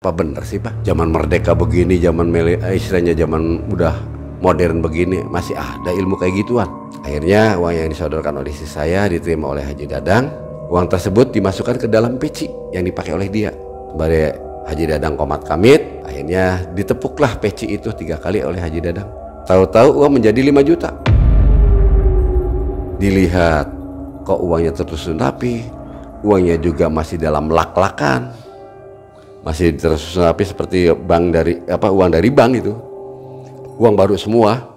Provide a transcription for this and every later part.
Apa bener sih Pak? Zaman merdeka begini, istilahnya zaman udah modern begini, masih ada ilmu kayak gituan. Akhirnya uang yang disodorkan oleh istri saya diterima oleh Haji Dadang. Uang tersebut dimasukkan ke dalam peci yang dipakai oleh dia. Kembali Haji Dadang komat kamit, akhirnya ditepuklah peci itu 3 kali oleh Haji Dadang. Tahu-tahu uang menjadi 5 juta. Dilihat kok uangnya tersusun rapi, uangnya juga masih dalam lak-lakan, masih tersusun rapi seperti uang dari bank itu, uang baru semua.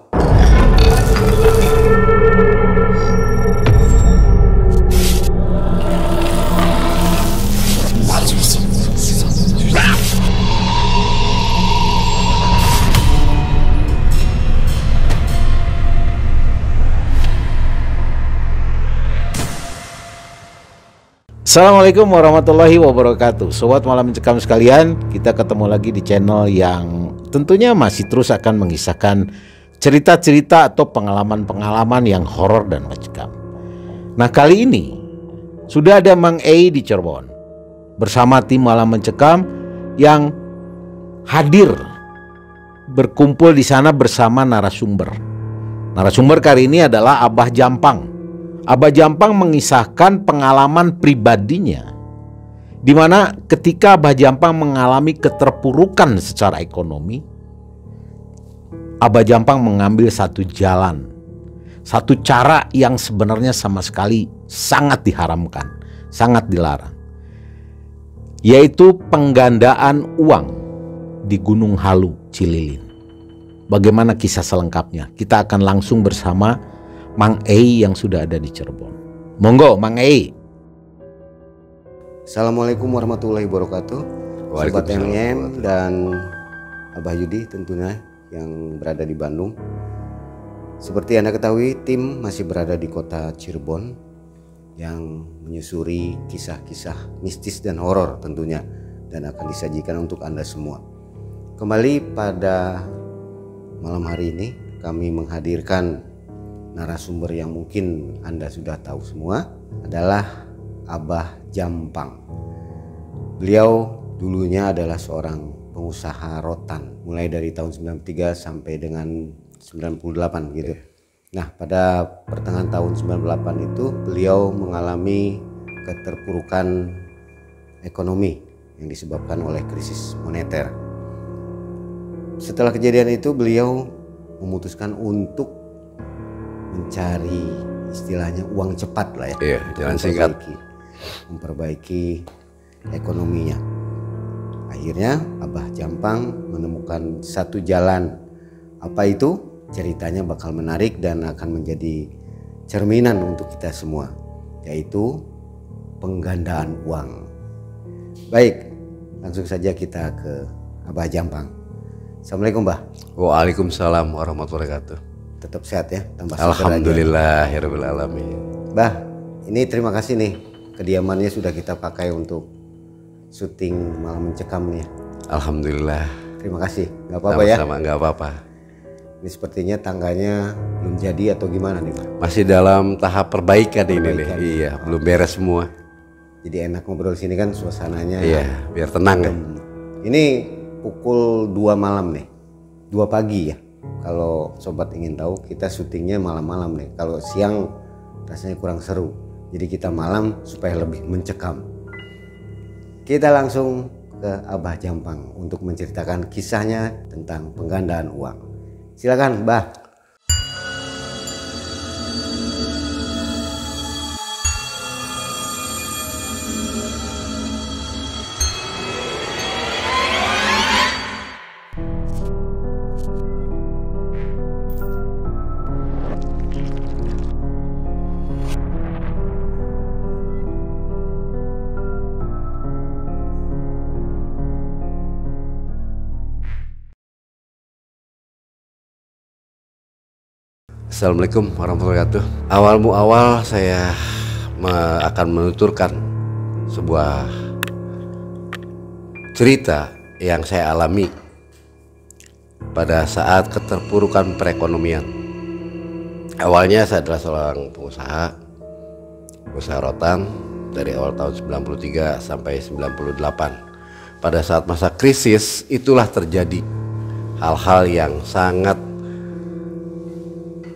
Assalamualaikum warahmatullahi wabarakatuh. Sobat Malam Mencekam sekalian, kita ketemu lagi di channel yang tentunya masih terus akan mengisahkan cerita-cerita atau pengalaman-pengalaman yang horor dan mencekam. Nah, kali ini sudah ada Mang Ei di Cirebon bersama tim Malam Mencekam yang hadir berkumpul di sana bersama narasumber. Narasumber kali ini adalah Abah Jampang. Abah Jampang mengisahkan pengalaman pribadinya, di mana ketika Abah Jampang mengalami keterpurukan secara ekonomi, Abah Jampang mengambil satu jalan, satu cara yang sebenarnya sama sekali sangat diharamkan, sangat dilarang, yaitu penggandaan uang di Gunung Halu, Cililin. Bagaimana kisah selengkapnya? Kita akan langsung bersama Mang Ei yang sudah ada di Cirebon. Monggo Mang Ei. Assalamualaikum warahmatullahi wabarakatuh. Sobat MM dan Abah Yudi tentunya yang berada di Bandung. Seperti Anda ketahui, tim masih berada di kota Cirebon yang menyusuri kisah-kisah mistis dan horor tentunya, dan akan disajikan untuk Anda semua. Kembali pada malam hari ini kami menghadirkan narasumber yang mungkin Anda sudah tahu semua, adalah Abah Jampang. Beliau dulunya adalah seorang pengusaha rotan mulai dari tahun 93 sampai dengan 98 gitu. Nah, pada pertengahan tahun 98 itu beliau mengalami keterpurukan ekonomi yang disebabkan oleh krisis moneter. Setelah kejadian itu beliau memutuskan untuk mencari istilahnya uang cepat lah ya, jalan singkat, memperbaiki ekonominya. Akhirnya Abah Jampang menemukan satu jalan. Apa itu? Ceritanya bakal menarik dan akan menjadi cerminan untuk kita semua, yaitu penggandaan uang. Baik, langsung saja kita ke Abah Jampang. Assalamualaikum Mbah. Waalaikumsalam warahmatullahi wabarakatuh. Tetap sehat ya, tambah alhamdulillahirabbil alamin. Bah, ini terima kasih nih, kediamannya sudah kita pakai untuk syuting Malam Mencekam nih. Alhamdulillah. Terima kasih, nggak apa-apa ya? Sama nggak apa-apa. Ini sepertinya tangganya belum jadi atau gimana nih Pak? Masih dalam tahap perbaikan ini nih. Iya, belum beres semua. Jadi enak ngobrol sini kan suasananya. Iya, biar tenang ya. Ini pukul 2 malam nih, 2 pagi ya. Kalau sobat ingin tahu, kita syutingnya malam-malam nih. Kalau siang rasanya kurang seru, jadi kita malam supaya lebih mencekam. Kita langsung ke Abah Jampang untuk menceritakan kisahnya tentang penggandaan uang. Silakan Mbah. Assalamualaikum warahmatullahi wabarakatuh. Awal saya akan menuturkan sebuah cerita yang saya alami pada saat keterpurukan perekonomian. Awalnya saya adalah seorang pengusaha rotan dari awal tahun 93 sampai 98. pada saat masa krisis itulah terjadi hal-hal yang sangat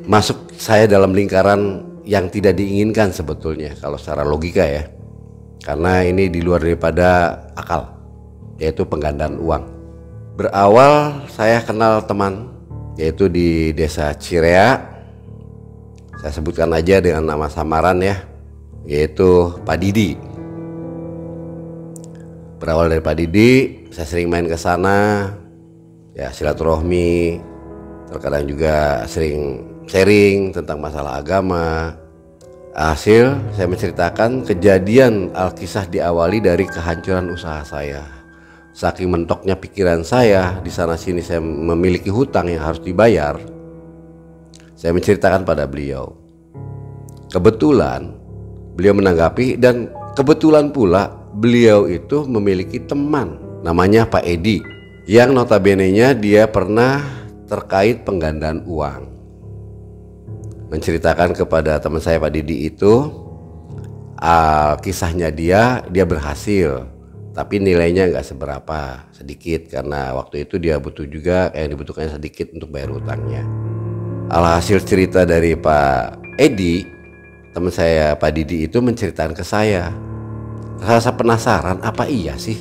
masuk saya dalam lingkaran yang tidak diinginkan sebetulnya kalau secara logika ya, karena ini di luar daripada akal, yaitu penggandaan uang. Berawal saya kenal teman yaitu di desa Cirea, saya sebutkan aja dengan nama samaran ya, yaitu Pak Didi. Berawal dari Pak Didi, saya sering main ke sana, ya silaturahmi, terkadang juga sering sharing tentang masalah agama. Hasil saya menceritakan kejadian Alkisah diawali dari kehancuran usaha saya. Saking mentoknya pikiran saya, di sana sini saya memiliki hutang yang harus dibayar. Saya menceritakan pada beliau. Kebetulan beliau menanggapi, dan kebetulan pula beliau itu memiliki teman namanya Pak Edi, yang notabene-nya dia pernah terkait penggandaan uang. Menceritakan kepada teman saya Pak Didi itu kisahnya dia berhasil, tapi nilainya nggak seberapa, sedikit, karena waktu itu dia butuh juga yang dibutuhkannya sedikit untuk bayar hutangnya. Alhasil cerita dari Pak Edi, teman saya Pak Didi itu menceritakan ke saya, rasa penasaran, apa iya sih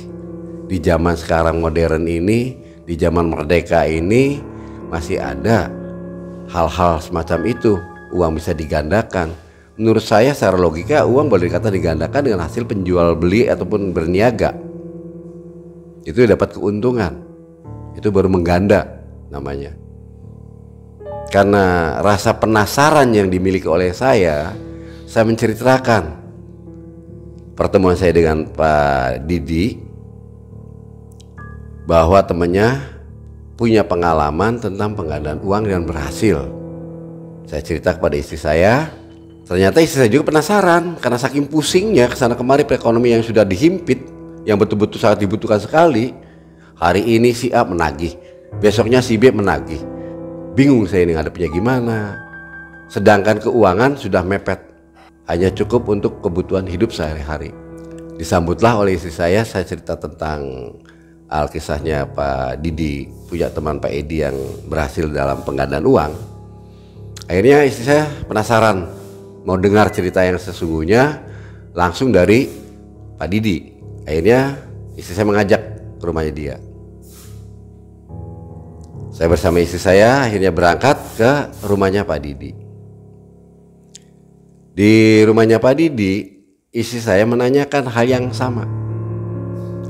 di zaman sekarang modern ini, di zaman merdeka ini masih ada hal-hal semacam itu, uang bisa digandakan. Menurut saya secara logika uang boleh dikata digandakan dengan hasil penjual beli ataupun berniaga, itu dapat keuntungan, itu baru mengganda namanya. Karena rasa penasaran yang dimiliki oleh saya menceritakan pertemuan saya dengan Pak Didi, bahwa temannya punya pengalaman tentang penggandaan uang dan berhasil. Saya cerita kepada istri saya, ternyata istri saya juga penasaran karena saking pusingnya kesana kemari perekonomian yang sudah dihimpit, yang betul-betul sangat dibutuhkan sekali. Hari ini si A menagih, besoknya si B menagih. Bingung saya ini ngadepnya gimana. Sedangkan keuangan sudah mepet, hanya cukup untuk kebutuhan hidup sehari-hari. Disambutlah oleh istri saya cerita tentang Alkisahnya Pak Didi punya teman Pak Edi yang berhasil dalam penggandaan uang. Akhirnya istri saya penasaran, mau dengar cerita yang sesungguhnya langsung dari Pak Didi. Akhirnya istri saya mengajak ke rumahnya dia. Saya bersama istri saya akhirnya berangkat ke rumahnya Pak Didi. Di rumahnya Pak Didi, istri saya menanyakan hal yang sama.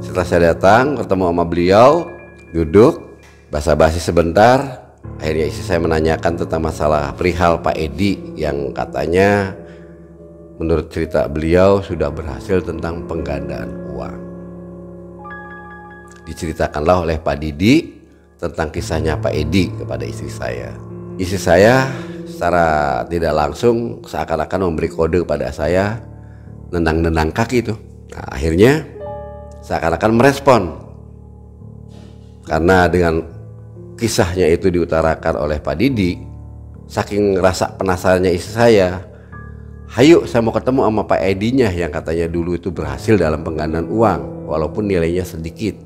Setelah saya datang ketemu sama beliau, duduk basa-basi sebentar, akhirnya istri saya menanyakan tentang masalah perihal Pak Edi yang katanya menurut cerita beliau sudah berhasil tentang penggandaan uang. Diceritakanlah oleh Pak Didi tentang kisahnya Pak Edi kepada istri saya. Istri saya secara tidak langsung seakan-akan memberi kode kepada saya, nendang-nendang kaki itu. Nah, akhirnya seakan-akan merespon, karena dengan kisahnya itu diutarakan oleh Pak Didi, saking rasa penasarannya istri saya, hayu saya mau ketemu sama Pak Edinya yang katanya dulu itu berhasil dalam penggandaan uang walaupun nilainya sedikit,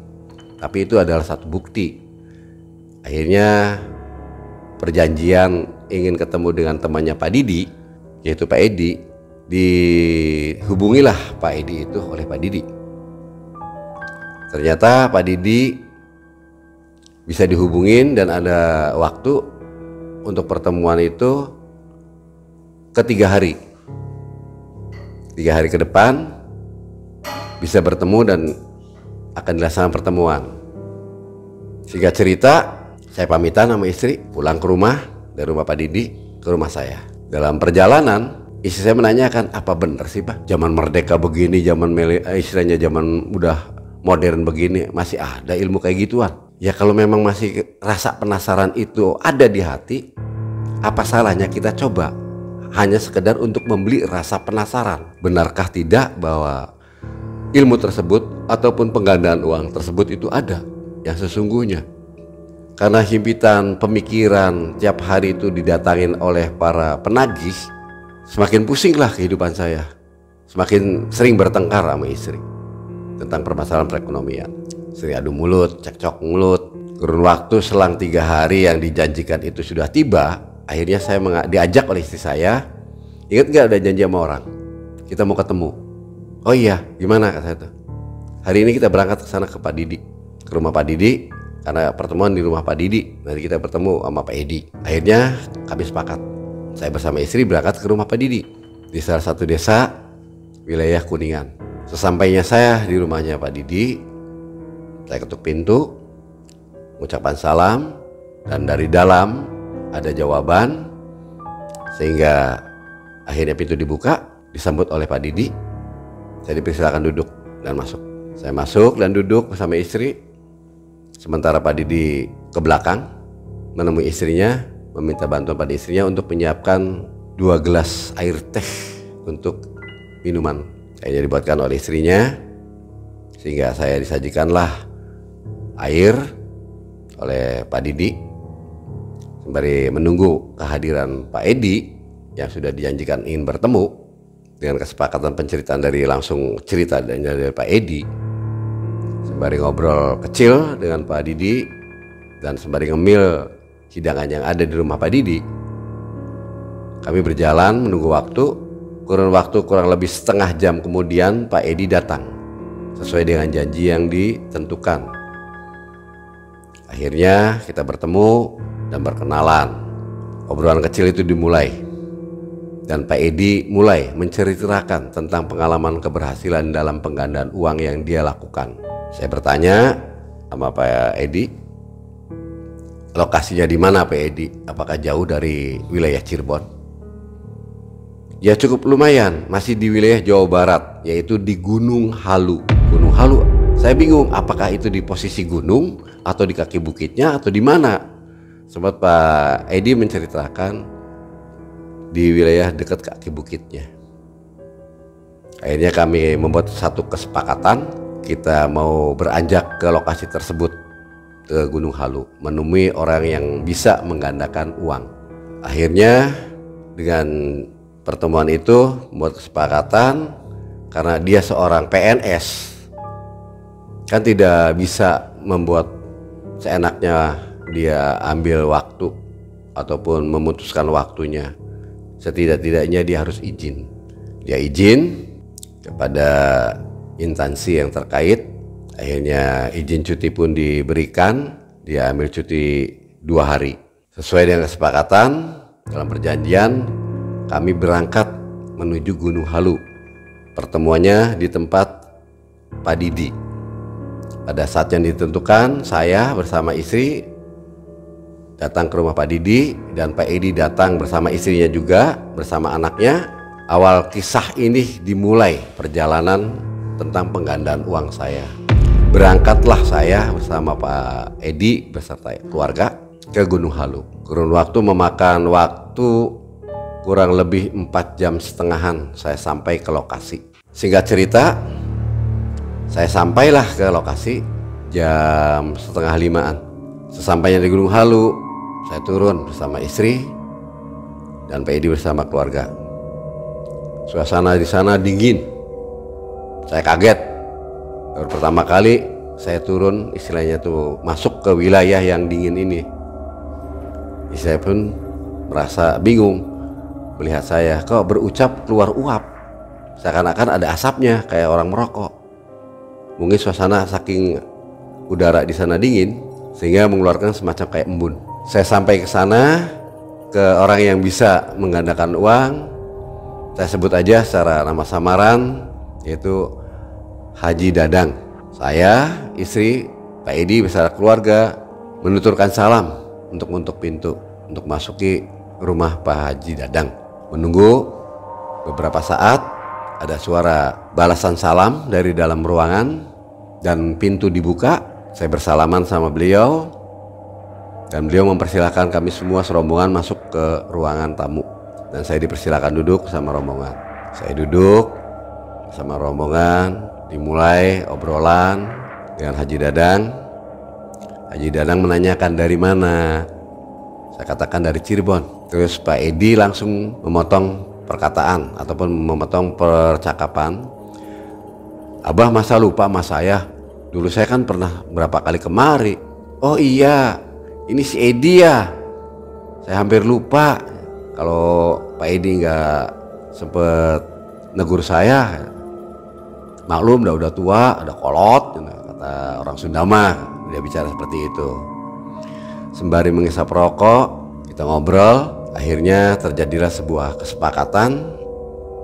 tapi itu adalah satu bukti. Akhirnya perjanjian ingin ketemu dengan temannya Pak Didi, yaitu Pak Edi. Dihubungilah Pak Edi itu oleh Pak Didi. Ternyata Pak Didi bisa dihubungin dan ada waktu untuk pertemuan itu ke 3 hari. 3 hari ke depan bisa bertemu dan akan dilaksanakan pertemuan. Singkat cerita, saya pamitan sama istri pulang ke rumah, dari rumah Pak Didi ke rumah saya. Dalam perjalanan istri saya menanyakan, apa benar sih Pak, zaman merdeka begini, istilahnya zaman udah modern begini masih ada ilmu kayak gituan? Ya kalau memang masih rasa penasaran itu ada di hati, apa salahnya kita coba, hanya sekedar untuk membeli rasa penasaran. Benarkah tidak bahwa ilmu tersebut ataupun penggandaan uang tersebut itu ada yang sesungguhnya? Karena himpitan pemikiran tiap hari itu didatangin oleh para penagih, semakin pusinglah kehidupan saya. Semakin sering bertengkar sama istri tentang permasalahan perekonomian. sering adu mulut, cekcok mulut. Kurun waktu selang 3 hari yang dijanjikan itu sudah tiba, akhirnya saya diajak oleh istri saya. Ingat nggak ada janji sama orang? Kita mau ketemu. Oh iya, gimana kata saya tuh? Hari ini kita berangkat ke sana ke Pak Didi, ke rumah Pak Didi, karena pertemuan di rumah Pak Didi. Nanti kita bertemu sama Pak Edi. Akhirnya kami sepakat. Saya bersama istri berangkat ke rumah Pak Didi di salah satu desa wilayah Kuningan. Sesampainya saya di rumahnya Pak Didi, saya ketuk pintu, mengucapkan salam, dan dari dalam ada jawaban, sehingga akhirnya pintu dibuka, disambut oleh Pak Didi. Saya dipersilakan duduk dan masuk. Saya masuk dan duduk bersama istri, sementara Pak Didi ke belakang menemui istrinya, meminta bantuan pada istrinya untuk menyiapkan 2 gelas air teh untuk minuman. Akhirnya dibuatkan oleh istrinya, sehingga saya disajikanlah air oleh Pak Didi. Sembari menunggu kehadiran Pak Edi yang sudah dijanjikan ingin bertemu, dengan kesepakatan penceritaan dari langsung cerita dari Pak Edi, sembari ngobrol kecil dengan Pak Didi dan sembari ngemil hidangan yang ada di rumah Pak Didi, kami berjalan menunggu waktu. Kurun waktu kurang lebih setengah jam kemudian Pak Edi datang sesuai dengan janji yang ditentukan. Akhirnya kita bertemu dan berkenalan. Obrolan kecil itu dimulai dan Pak Edi mulai menceritakan tentang pengalaman keberhasilan dalam penggandaan uang yang dia lakukan. Saya bertanya sama Pak Edi, lokasinya di mana Pak Edi? Apakah jauh dari wilayah Cirebon? Ya cukup lumayan, masih di wilayah Jawa Barat, yaitu di Gunung Halu. Gunung Halu, saya bingung apakah itu di posisi gunung atau di kaki bukitnya atau di mana. Sempat Pak Edi menceritakan di wilayah dekat kaki bukitnya. Akhirnya kami membuat satu kesepakatan, kita mau beranjak ke lokasi tersebut, ke Gunung Halu, menemui orang yang bisa menggandakan uang. Akhirnya dengan pertemuan itu membuat kesepakatan, karena dia seorang PNS, kan tidak bisa membuat seenaknya dia ambil waktu ataupun memutuskan waktunya. Setidak-tidaknya dia harus izin. Dia izin kepada instansi yang terkait. Akhirnya izin cuti pun diberikan. Dia ambil cuti 2 hari. Sesuai dengan kesepakatan dalam perjanjian, kami berangkat menuju Gunung Halu. Pertemuannya di tempat Pak Didi. Pada saat yang ditentukan, saya bersama istri datang ke rumah Pak Didi dan Pak Edi datang bersama istrinya juga, bersama anaknya. Awal kisah ini dimulai perjalanan tentang penggandaan uang saya. Berangkatlah saya bersama Pak Edi beserta keluarga ke Gunung Halu. Kurun waktu memakan waktu kurang lebih 4,5 jam saya sampai ke lokasi. Singkat cerita, saya sampailah ke lokasi jam 4:30. Sesampainya di Gunung Halu, saya turun bersama istri dan Pak Edi bersama keluarga. Suasana di sana dingin. Saya kaget. Baru pertama kali saya turun, istilahnya tuh masuk ke wilayah yang dingin ini. Saya pun merasa bingung. Melihat saya kok berucap keluar uap, seakan-akan ada asapnya kayak orang merokok. Mungkin suasana saking udara di sana dingin sehingga mengeluarkan semacam kayak embun. Saya sampai ke sana, ke orang yang bisa menggandakan uang. Saya sebut aja secara nama samaran, yaitu Haji Dadang. Saya, istri, Pak Edi beserta keluarga menuturkan salam untuk pintu untuk masuki rumah Pak Haji Dadang. Menunggu beberapa saat, ada suara balasan salam dari dalam ruangan dan pintu dibuka. Saya bersalaman sama beliau dan beliau mempersilahkan kami semua serombongan masuk ke ruangan tamu, dan saya dipersilakan duduk sama rombongan. Saya duduk sama rombongan, dimulai obrolan dengan Haji Dadang. Haji Dadang menanyakan dari mana. Saya katakan dari Cirebon. Terus Pak Edi langsung memotong perkataan ataupun memotong percakapan. Abah masa lupa sama saya? Dulu saya kan pernah berapa kali kemari. Oh iya, ini si Edi ya. Saya hampir lupa kalau Pak Edi nggak sempet negur saya. Maklum udah tua, udah kolot, kata orang Sunda mah. Dia bicara seperti itu. Sembari menghisap rokok, kita ngobrol. Akhirnya terjadilah sebuah kesepakatan.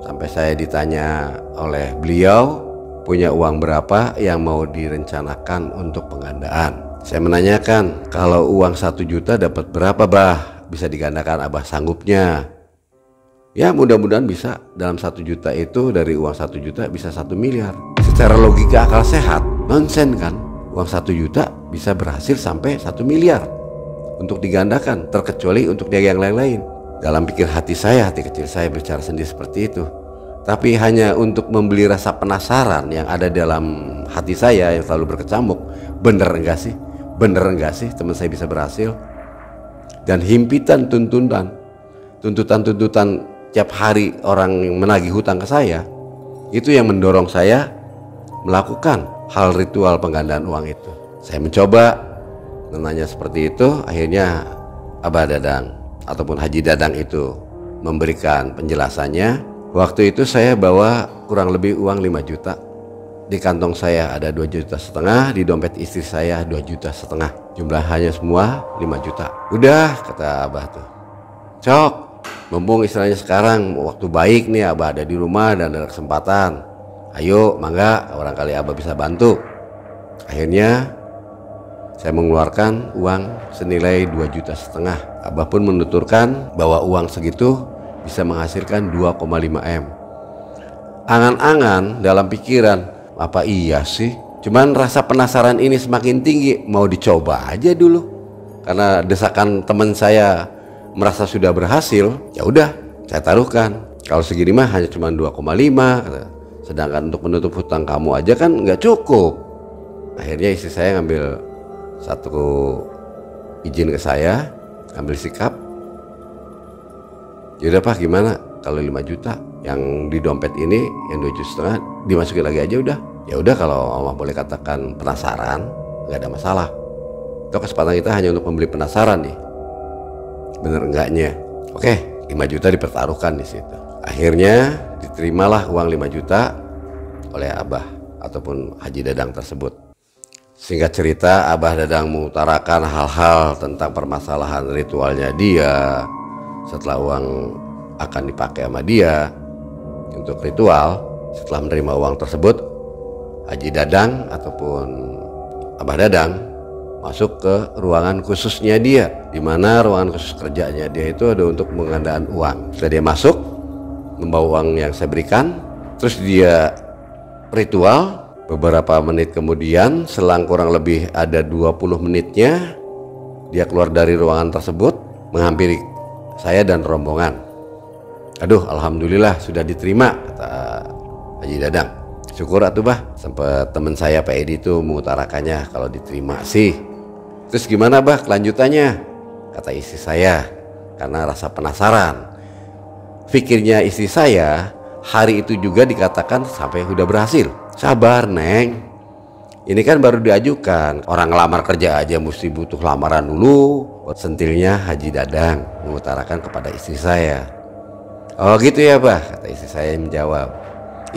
Sampai saya ditanya oleh beliau, punya uang berapa yang mau direncanakan untuk penggandaan. Saya menanyakan, kalau uang 1 juta dapat berapa bah? Bisa digandakan abah sanggupnya? Ya mudah-mudahan bisa. Dalam 1 juta itu, dari uang 1 juta bisa 1 miliar. Secara logika akal sehat, nonsen kan? Uang 1 juta bisa berhasil sampai 1 miliar untuk digandakan, terkecuali untuk dia yang lain-lain. Dalam pikir hati saya, hati kecil saya bicara sendiri seperti itu. Tapi hanya untuk membeli rasa penasaran yang ada dalam hati saya yang selalu berkecamuk. Bener enggak sih? Bener enggak sih teman saya bisa berhasil? Dan himpitan tuntutan tiap hari orang yang menagih hutang ke saya, itu yang mendorong saya melakukan hal ritual penggandaan uang itu. Saya mencoba menanya seperti itu. Akhirnya Abah Dadang ataupun Haji Dadang itu memberikan penjelasannya. Waktu itu saya bawa kurang lebih uang 5 juta. Di kantong saya ada 2,5 juta, di dompet istri saya 2,5 juta. Jumlahnya semua 5 juta. Udah, kata Abah tuh, cok, mumpung istilahnya sekarang waktu baik nih, Abah ada di rumah dan ada kesempatan. Ayo, mangga, barangkali Abah bisa bantu. Akhirnya saya mengeluarkan uang senilai 2,5 juta. Abah pun menuturkan bahwa uang segitu bisa menghasilkan 2,5 M. Angan-angan dalam pikiran, apa iya sih? Cuman rasa penasaran ini semakin tinggi, mau dicoba aja dulu. Karena desakan teman saya merasa sudah berhasil, ya udah saya taruhkan. Kalau segini mah hanya cuma 2,5, sedangkan untuk menutup hutang kamu aja kan nggak cukup. Akhirnya istri saya ngambil satu izin ke saya, ambil sikap. Yaudah Pak, gimana kalau 5 juta yang di dompet ini, yang 2,5 juta dimasukin lagi aja udah. Ya udah, kalau Allah boleh katakan penasaran, nggak ada masalah. Itu kesempatan kita hanya untuk membeli penasaran nih, bener enggaknya. Oke, 5 juta dipertaruhkan di situ. Akhirnya diterimalah uang 5 juta oleh Abah ataupun Haji Dadang tersebut. Singkat cerita, Abah Dadang mengutarakan hal-hal tentang permasalahan ritualnya dia setelah uang akan dipakai sama dia untuk ritual. Setelah menerima uang tersebut, Haji Dadang ataupun Abah Dadang masuk ke ruangan khususnya dia, di mana ruangan khusus kerjanya dia itu ada untuk penggandaan uang. Setelah dia masuk, membawa uang yang saya berikan, terus dia ritual. Beberapa menit kemudian, selang kurang lebih ada 20 menitnya, dia keluar dari ruangan tersebut, menghampiri saya dan rombongan. Aduh, alhamdulillah sudah diterima, kata Haji Dadang. Syukur atuh bah, sempat teman saya Pak Edi itu mengutarakannya kalau diterima sih. Terus gimana bah kelanjutannya? Kata istri saya, karena rasa penasaran. Pikirnya istri saya, hari itu juga dikatakan sampai udah berhasil. Sabar Neng, ini kan baru diajukan. Orang ngelamar kerja aja mesti butuh lamaran dulu. Sentilnya Haji Dadang mengutarakan kepada istri saya. Oh gitu ya bah, kata istri saya menjawab.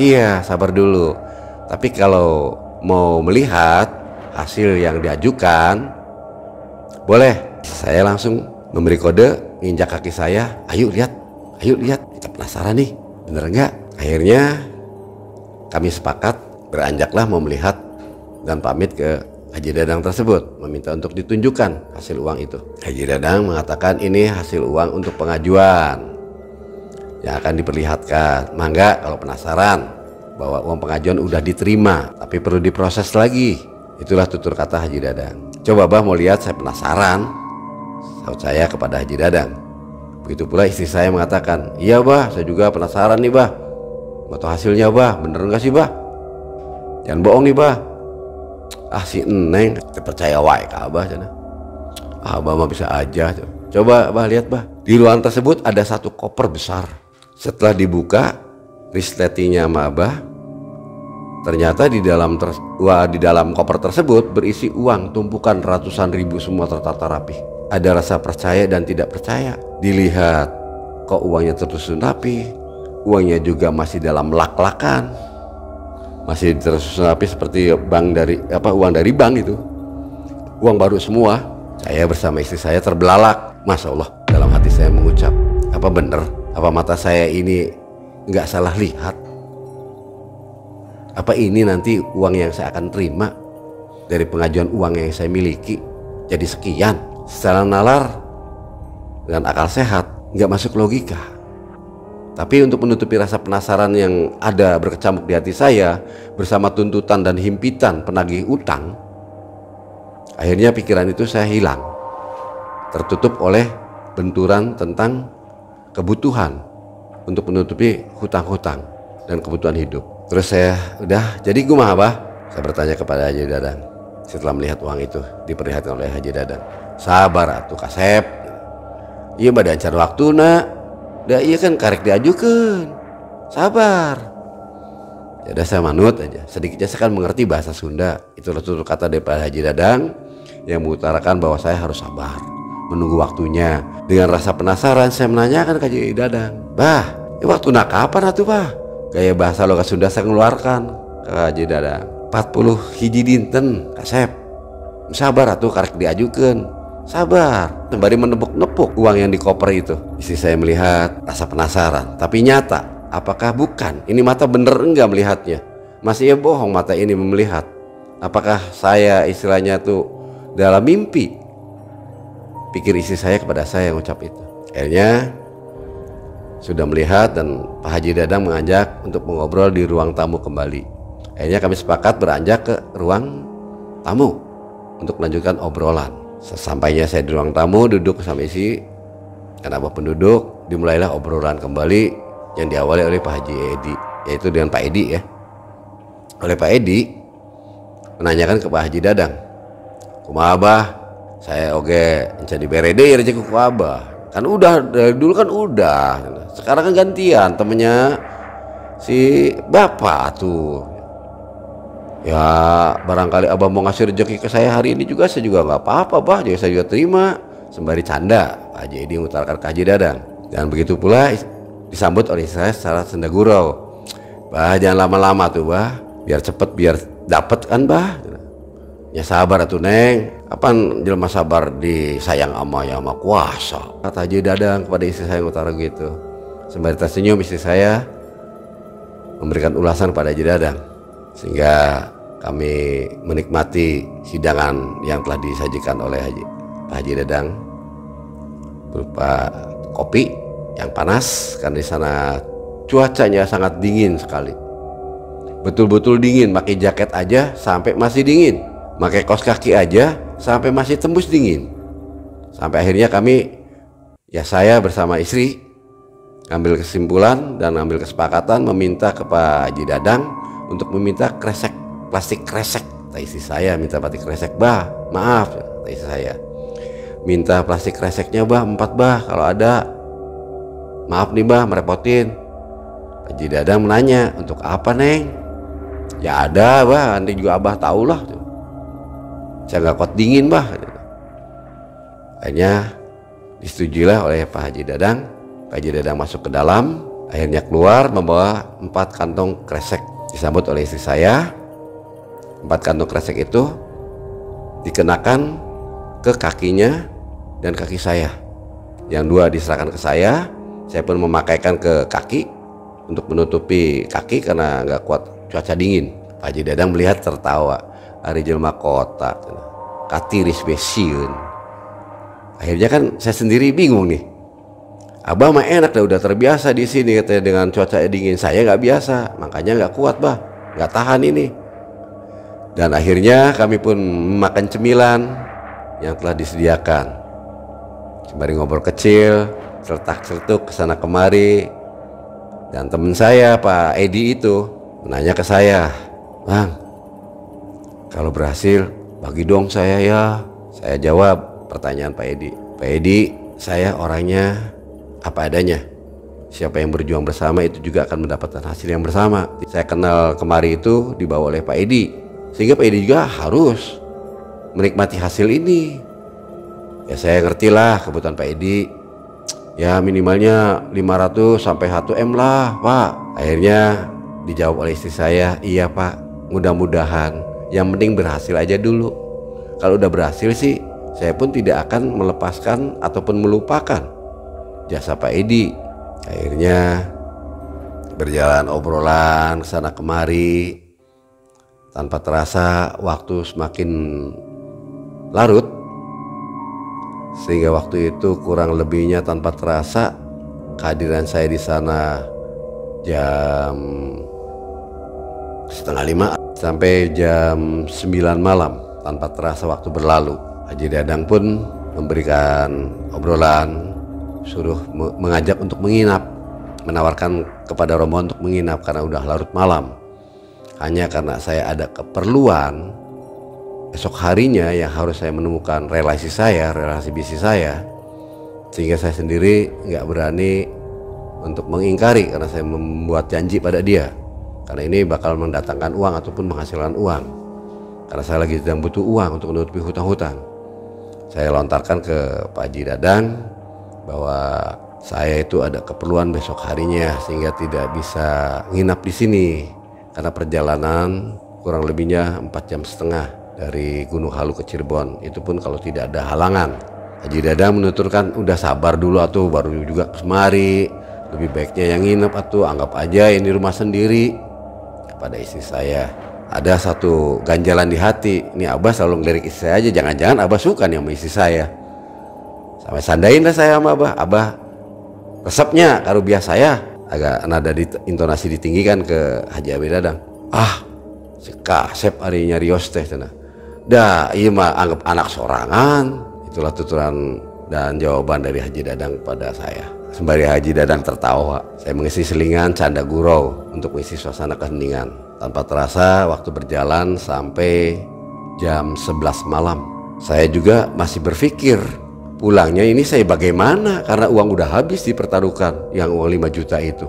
Iya, sabar dulu. Tapi kalau mau melihat hasil yang diajukan, boleh. Saya langsung memberi kode, nginjak kaki saya. Ayo lihat, kita penasaran nih, bener nggak? Akhirnya kami sepakat, beranjaklah mau melihat dan pamit ke Haji Dadang tersebut, meminta untuk ditunjukkan hasil uang itu. Haji Dadang mengatakan ini hasil uang untuk pengajuan yang akan diperlihatkan. Mangga kalau penasaran bahwa uang pengajuan udah diterima, tapi perlu diproses lagi. Itulah tutur kata Haji Dadang. Coba bah mau lihat, saya penasaran, saut saya kepada Haji Dadang. Begitu pula istri saya mengatakan, iya bah, saya juga penasaran nih bah, mau tahu hasilnya bah, bener nggak sih bah? Jangan bohong nih bah. Ah si Neng, percaya wae ke Abah cina. Abah mah bisa aja. Coba bah lihat bah. Di ruangan tersebut ada satu koper besar. Setelah dibuka, resletingnya sama Abah, Ternyata di dalam koper tersebut berisi uang tumpukan ratusan ribu, semua tertata rapi. Ada rasa percaya dan tidak percaya. Dilihat kok uangnya tersusun rapi, uangnya juga masih dalam lak-lakan, masih tersusun rapi seperti uang dari bank itu. Uang baru semua. Saya bersama istri saya terbelalak. Masya Allah, dalam hati saya mengucap, apa benar? Apa mata saya ini nggak salah lihat? Apa ini nanti uang yang saya akan terima dari pengajuan uang yang saya miliki jadi sekian? Secara nalar dengan akal sehat nggak masuk logika. Tapi untuk menutupi rasa penasaran yang ada berkecamuk di hati saya bersama tuntutan dan himpitan penagih utang, akhirnya pikiran itu saya hilang, tertutup oleh benturan tentang kebutuhan untuk menutupi hutang-hutang dan kebutuhan hidup. Terus saya udah, jadi kumaha bah? Saya bertanya kepada Haji Dadang setelah melihat uang itu diperlihatkan oleh Haji Dadang. Sabar atuh Kasep, iya badan cari waktu nak, dah iya kan karek diajukan, sabar. Ya udah saya manut aja, sedikitnya saya kan mengerti bahasa Sunda. Itulah tutur kata daripada Haji Dadang yang mengutarakan bahwa saya harus sabar, menunggu waktunya. Dengan rasa penasaran saya menanyakan ke Haji Dadang, bah, waktu nak kapan atuh bah? Gaya bahasa logat Sunda saya mengeluarkan ke Haji Dadang. 40 hiji dinten Kasep, sabar atuh karek diajukan, sabar. Sembari menepuk-nepuk uang yang di koper itu, istri saya melihat, rasa penasaran, tapi nyata. Apakah bukan? Ini mata bener enggak melihatnya? Masih ya bohong mata ini melihat. Apakah saya istilahnya tuh dalam mimpi? Pikir istri saya kepada saya yang ucap itu. Akhirnya sudah melihat dan Pak Haji Dadang mengajak untuk mengobrol di ruang tamu kembali. Akhirnya kami sepakat beranjak ke ruang tamu untuk melanjutkan obrolan. Sesampainya saya di ruang tamu duduk bersama isi dan abah penduduk, dimulailah obrolan kembali yang diawali oleh Pak Haji Edi, yaitu dengan Pak Edi ya. Oleh Pak Edi menanyakan ke Pak Haji Dadang, kumaha abah? Saya oge jadi berede ya rezeki ku abah. Kan udah dari dulu kan udah. Sekarang kan gantian temennya si bapak tuh. Ya barangkali abah mau ngasih rezeki ke saya hari ini juga, saya juga nggak apa-apa bah, jadi saya juga terima. Sembari canda Pak Haji Edi mengutarakan ke Haji Dadang. Dan begitu pula disambut oleh saya secara senda gurau. Bah jangan lama-lama tuh bah, biar cepet biar dapet kan bah. Ya sabar atuh neng, kapan jelema sabar disayang ama yang Maha Kuasa, kata Haji Dadang kepada istri saya yang utara gitu. Sembari tersenyum istri saya memberikan ulasan pada Haji Dadang, sehingga kami menikmati hidangan yang telah disajikan oleh Pak Haji Dadang berupa kopi yang panas karena di sana cuacanya sangat dingin sekali, betul-betul dingin. Pakai jaket aja sampai masih dingin, pakai kaos kaki aja sampai masih tembus dingin. Sampai akhirnya saya bersama istri ngambil kesimpulan dan ngambil kesepakatan meminta ke Pak Haji Dadang untuk meminta plastik kresek. Istri saya minta plastik kresek, bah maaf, istri saya minta plastik kreseknya bah 4 bah kalau ada, maaf nih bah merepotin. Haji Dadang menanya, untuk apa neng? Ya ada bah, nanti juga abah tahulah, saya nggak kuat dingin bah. Akhirnya disetujuilah oleh Pak Haji Dadang. Pak Haji Dadang masuk ke dalam, akhirnya keluar membawa 4 kantong kresek, disambut oleh istri saya. 4 kantong kresek itu dikenakan ke kakinya dan kaki saya. Yang 2 diserahkan ke saya pun memakaikan ke kaki untuk menutupi kaki karena nggak kuat cuaca dingin. Pak Haji Dadang melihat tertawa, ari jelema kota katiris besiun. Akhirnya kan saya sendiri bingung nih, abah mah enak dah udah terbiasa di sini katanya dengan cuaca dingin, saya nggak biasa, makanya nggak kuat bah, nggak tahan ini. Dan akhirnya kami pun makan cemilan yang telah disediakan. Sembari ngobrol kecil, celtak-celtuk kesana kemari. Dan teman saya Pak Edi itu menanya ke saya, bang, kalau berhasil bagi dong saya ya. Saya jawab pertanyaan Pak Edi, Pak Edi, saya orangnya apa adanya, siapa yang berjuang bersama itu juga akan mendapatkan hasil yang bersama. Saya kenal kemari itu dibawa oleh Pak Edi, sehingga Pak Edi juga harus menikmati hasil ini. Ya saya ngerti lah kebutuhan Pak Edi, ya minimalnya 500 sampai 1 M lah Pak. Akhirnya dijawab oleh istri saya, iya Pak, mudah-mudahan yang penting berhasil aja dulu. Kalau udah berhasil sih saya pun tidak akan melepaskan ataupun melupakan jasa Pak Edi. Akhirnya berjalan obrolan kesana kemari, tanpa terasa waktu semakin larut, sehingga waktu itu kurang lebihnya tanpa terasa kehadiran saya di sana jam 4:30 sampai jam 9 malam. Tanpa terasa waktu berlalu. Haji Dadang pun memberikan obrolan, suruh mengajak untuk menginap, menawarkan kepada rombongan untuk menginap karena udah larut malam. Hanya karena saya ada keperluan esok harinya yang harus saya menemukan relasi bisnis saya, sehingga saya sendiri nggak berani untuk mengingkari karena saya membuat janji pada dia, karena ini bakal mendatangkan uang ataupun menghasilkan uang. Karena saya lagi sedang butuh uang untuk menutupi hutang-hutang. Saya lontarkan ke Pak Haji Dadang bahwa saya itu ada keperluan besok harinya sehingga tidak bisa nginap di sini karena perjalanan kurang lebihnya 4,5 jam dari Gunung Halu ke Cirebon. Itu pun kalau tidak ada halangan. Haji Dadang menuturkan, udah sabar dulu atuh, baru juga kemari, lebih baiknya yang nginep atuh, anggap aja ini rumah sendiri. Kepada istri saya, ada satu ganjalan di hati, ini Abah selalu ngelirik istri saya aja, jangan-jangan Abah suka nih sama istri saya. Sampai sandain lah saya sama Abah resepnya karubiah saya, agak nada intonasi ditinggikan ke Haji Abi Dadang. Ah, si Kasep hari nyarios teh cenah. Dah iya mah anggap anak sorangan. Itulah tuturan dan jawaban dari Haji Dadang kepada saya. Sembari Haji Dadang tertawa, saya mengisi selingan canda gurau untuk mengisi suasana keheningan. Tanpa terasa waktu berjalan sampai jam 11 malam. Saya juga masih berpikir pulangnya ini saya bagaimana, karena uang udah habis dipertaruhkan, yang uang 5 juta itu.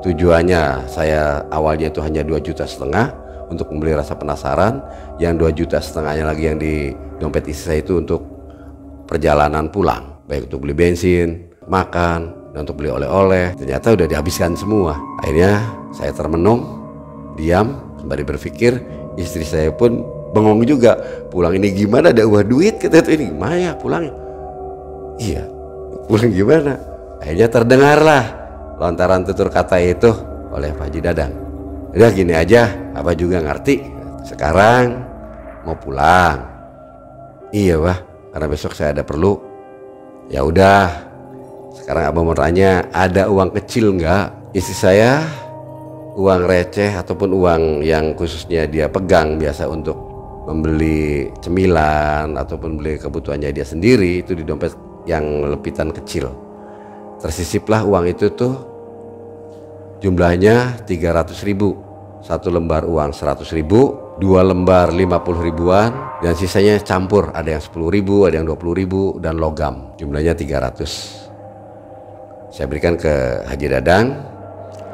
Tujuannya saya awalnya itu hanya 2,5 juta untuk membeli rasa penasaran, yang 2,5 juta lagi yang di dompet istri saya itu untuk perjalanan pulang, baik untuk beli bensin, makan, dan untuk beli oleh-oleh. Ternyata udah dihabiskan semua. Akhirnya saya termenung, diam, sembari berpikir. Istri saya pun bengong juga, pulang ini gimana, ada uang duit, kata itu, ini gimana ya pulangnya. Iya, pulang gimana. Akhirnya terdengarlah lontaran tutur kata itu oleh Pak Haji Dadang. Udah gini aja, Abah juga ngerti, sekarang mau pulang. Iya Bah, karena besok saya ada perlu. Ya udah, sekarang Abah mau tanya, ada uang kecil nggak? Istri saya uang receh ataupun uang yang khususnya dia pegang biasa untuk membeli cemilan ataupun beli kebutuhannya dia sendiri, itu di dompet yang lepitan kecil. Tersisiplah uang itu tuh jumlahnya 300.000. Satu lembar uang 100.000, 2 lembar 50 ribuan, dan sisanya campur, ada yang 10.000, ada yang 20.000, dan logam, jumlahnya 300. Saya berikan ke Haji Dadang.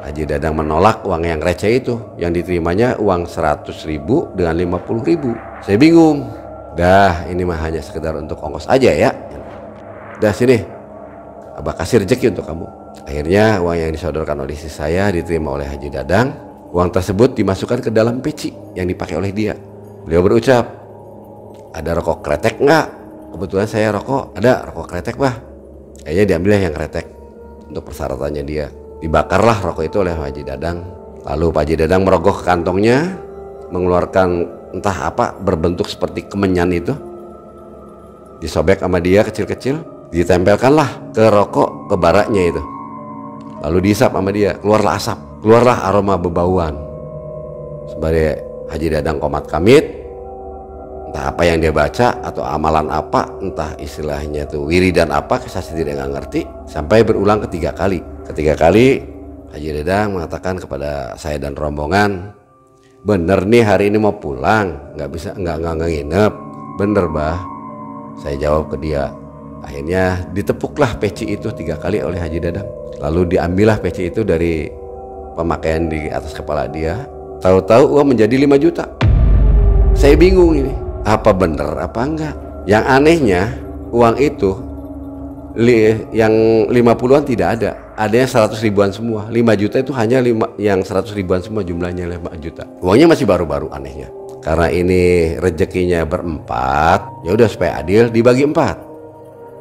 Haji Dadang menolak uang yang receh itu, yang diterimanya uang 100.000 dengan 50.000. Saya bingung. Dah ini mah hanya sekedar untuk ongkos aja ya. Dah sini, Abah kasih rezeki untuk kamu. Akhirnya uang yang disodorkan oleh istri saya diterima oleh Haji Dadang. Uang tersebut dimasukkan ke dalam peci yang dipakai oleh dia. Beliau berucap, ada rokok kretek nggak? Kebetulan saya rokok, ada rokok kretek Bah. Kayaknya diambil yang kretek untuk persyaratannya dia. Dibakarlah rokok itu oleh Haji Dadang. Lalu Pak Haji Dadang merogoh ke kantongnya, mengeluarkan entah apa berbentuk seperti kemenyan itu. Disobek sama dia kecil-kecil, ditempelkanlah ke rokok, ke baraknya itu. Lalu dihisap sama dia, keluarlah asap, keluarlah aroma bebauan. Sembari Haji Dadang komat kamit, entah apa yang dia baca atau amalan apa, entah istilahnya itu wiridan apa, saya sendiri nggak ngerti, sampai berulang ketiga kali. Ketiga kali Haji Dadang mengatakan kepada saya dan rombongan, bener nih hari ini mau pulang, nggak bisa nggak nginep. Bener Bah. Saya jawab ke dia, Akhirnya ditepuklah peci itu 3 kali oleh Haji Dadang. Lalu diambillah peci itu dari pemakaian di atas kepala dia. Tahu-tahu uang menjadi 5 juta. Saya bingung ini, apa bener apa enggak. Yang anehnya uang itu yang 50-an tidak ada, adanya 100 ribuan semua. 5 juta itu hanya yang 100 ribuan semua, jumlahnya 5 juta. Uangnya masih baru-baru anehnya. Karena ini rezekinya berempat, ya udah supaya adil dibagi 4.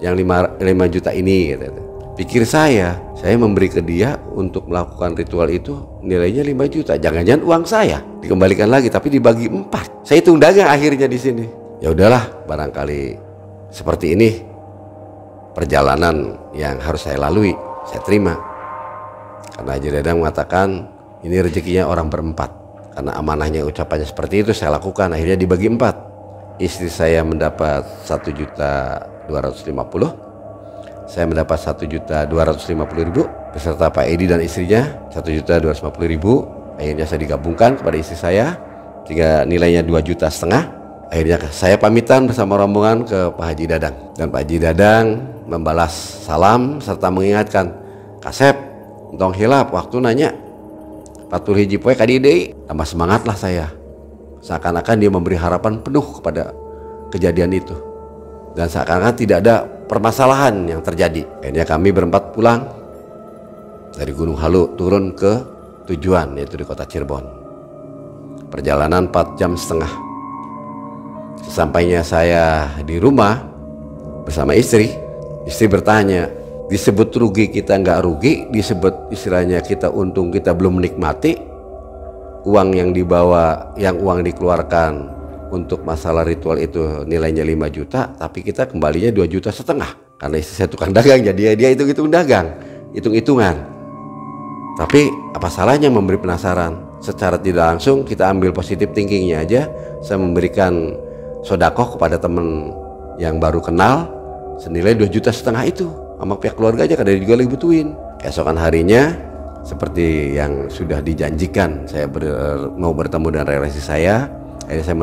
Yang 5 juta ini gitu. Pikir saya memberi ke dia untuk melakukan ritual itu nilainya 5 juta. Jangan-jangan uang saya dikembalikan lagi tapi dibagi 4. Saya hitung dagang akhirnya di sini. Ya udahlah, barangkali seperti ini perjalanan yang harus saya lalui. Saya terima. Karena Haji Dadang mengatakan ini rezekinya orang berempat. Karena amanahnya ucapannya seperti itu, saya lakukan. Akhirnya dibagi 4. Istri saya mendapat 1.250.000. Saya mendapat 1.250.000 beserta Pak Edi dan istrinya 1.250.000. Akhirnya saya digabungkan kepada istri saya sehingga nilainya 2,5 juta. Akhirnya saya pamitan bersama rombongan ke Pak Haji Dadang, dan Pak Haji Dadang membalas salam serta mengingatkan, "Kasep, entong hilap waktu nanya 40 hiji poe ka dieu deui." Tambah semangatlah saya. Seakan-akan dia memberi harapan penuh kepada kejadian itu. Dan seakan-akan tidak ada permasalahan yang terjadi. Akhirnya kami berempat pulang dari Gunung Halu turun ke tujuan, yaitu di kota Cirebon. Perjalanan 4,5 jam. Sesampainya saya di rumah bersama istri bertanya, disebut rugi kita nggak rugi, disebut istilahnya kita untung kita belum menikmati. Uang yang dibawa, yang uang dikeluarkan untuk masalah ritual itu nilainya 5 juta, tapi kita kembalinya 2,5 juta. Karena istri saya tukang dagang, jadi dia hitung-hitung dagang, hitung-hitungan. Tapi apa salahnya memberi penasaran? Secara tidak langsung kita ambil positif thinkingnya aja. Saya memberikan sodakoh kepada teman yang baru kenal senilai 2,5 juta itu sama pihak keluarga aja, kadang juga lagi butuhin. Keesokan harinya seperti yang sudah dijanjikan, saya mau bertemu dengan relasi saya. Akhirnya saya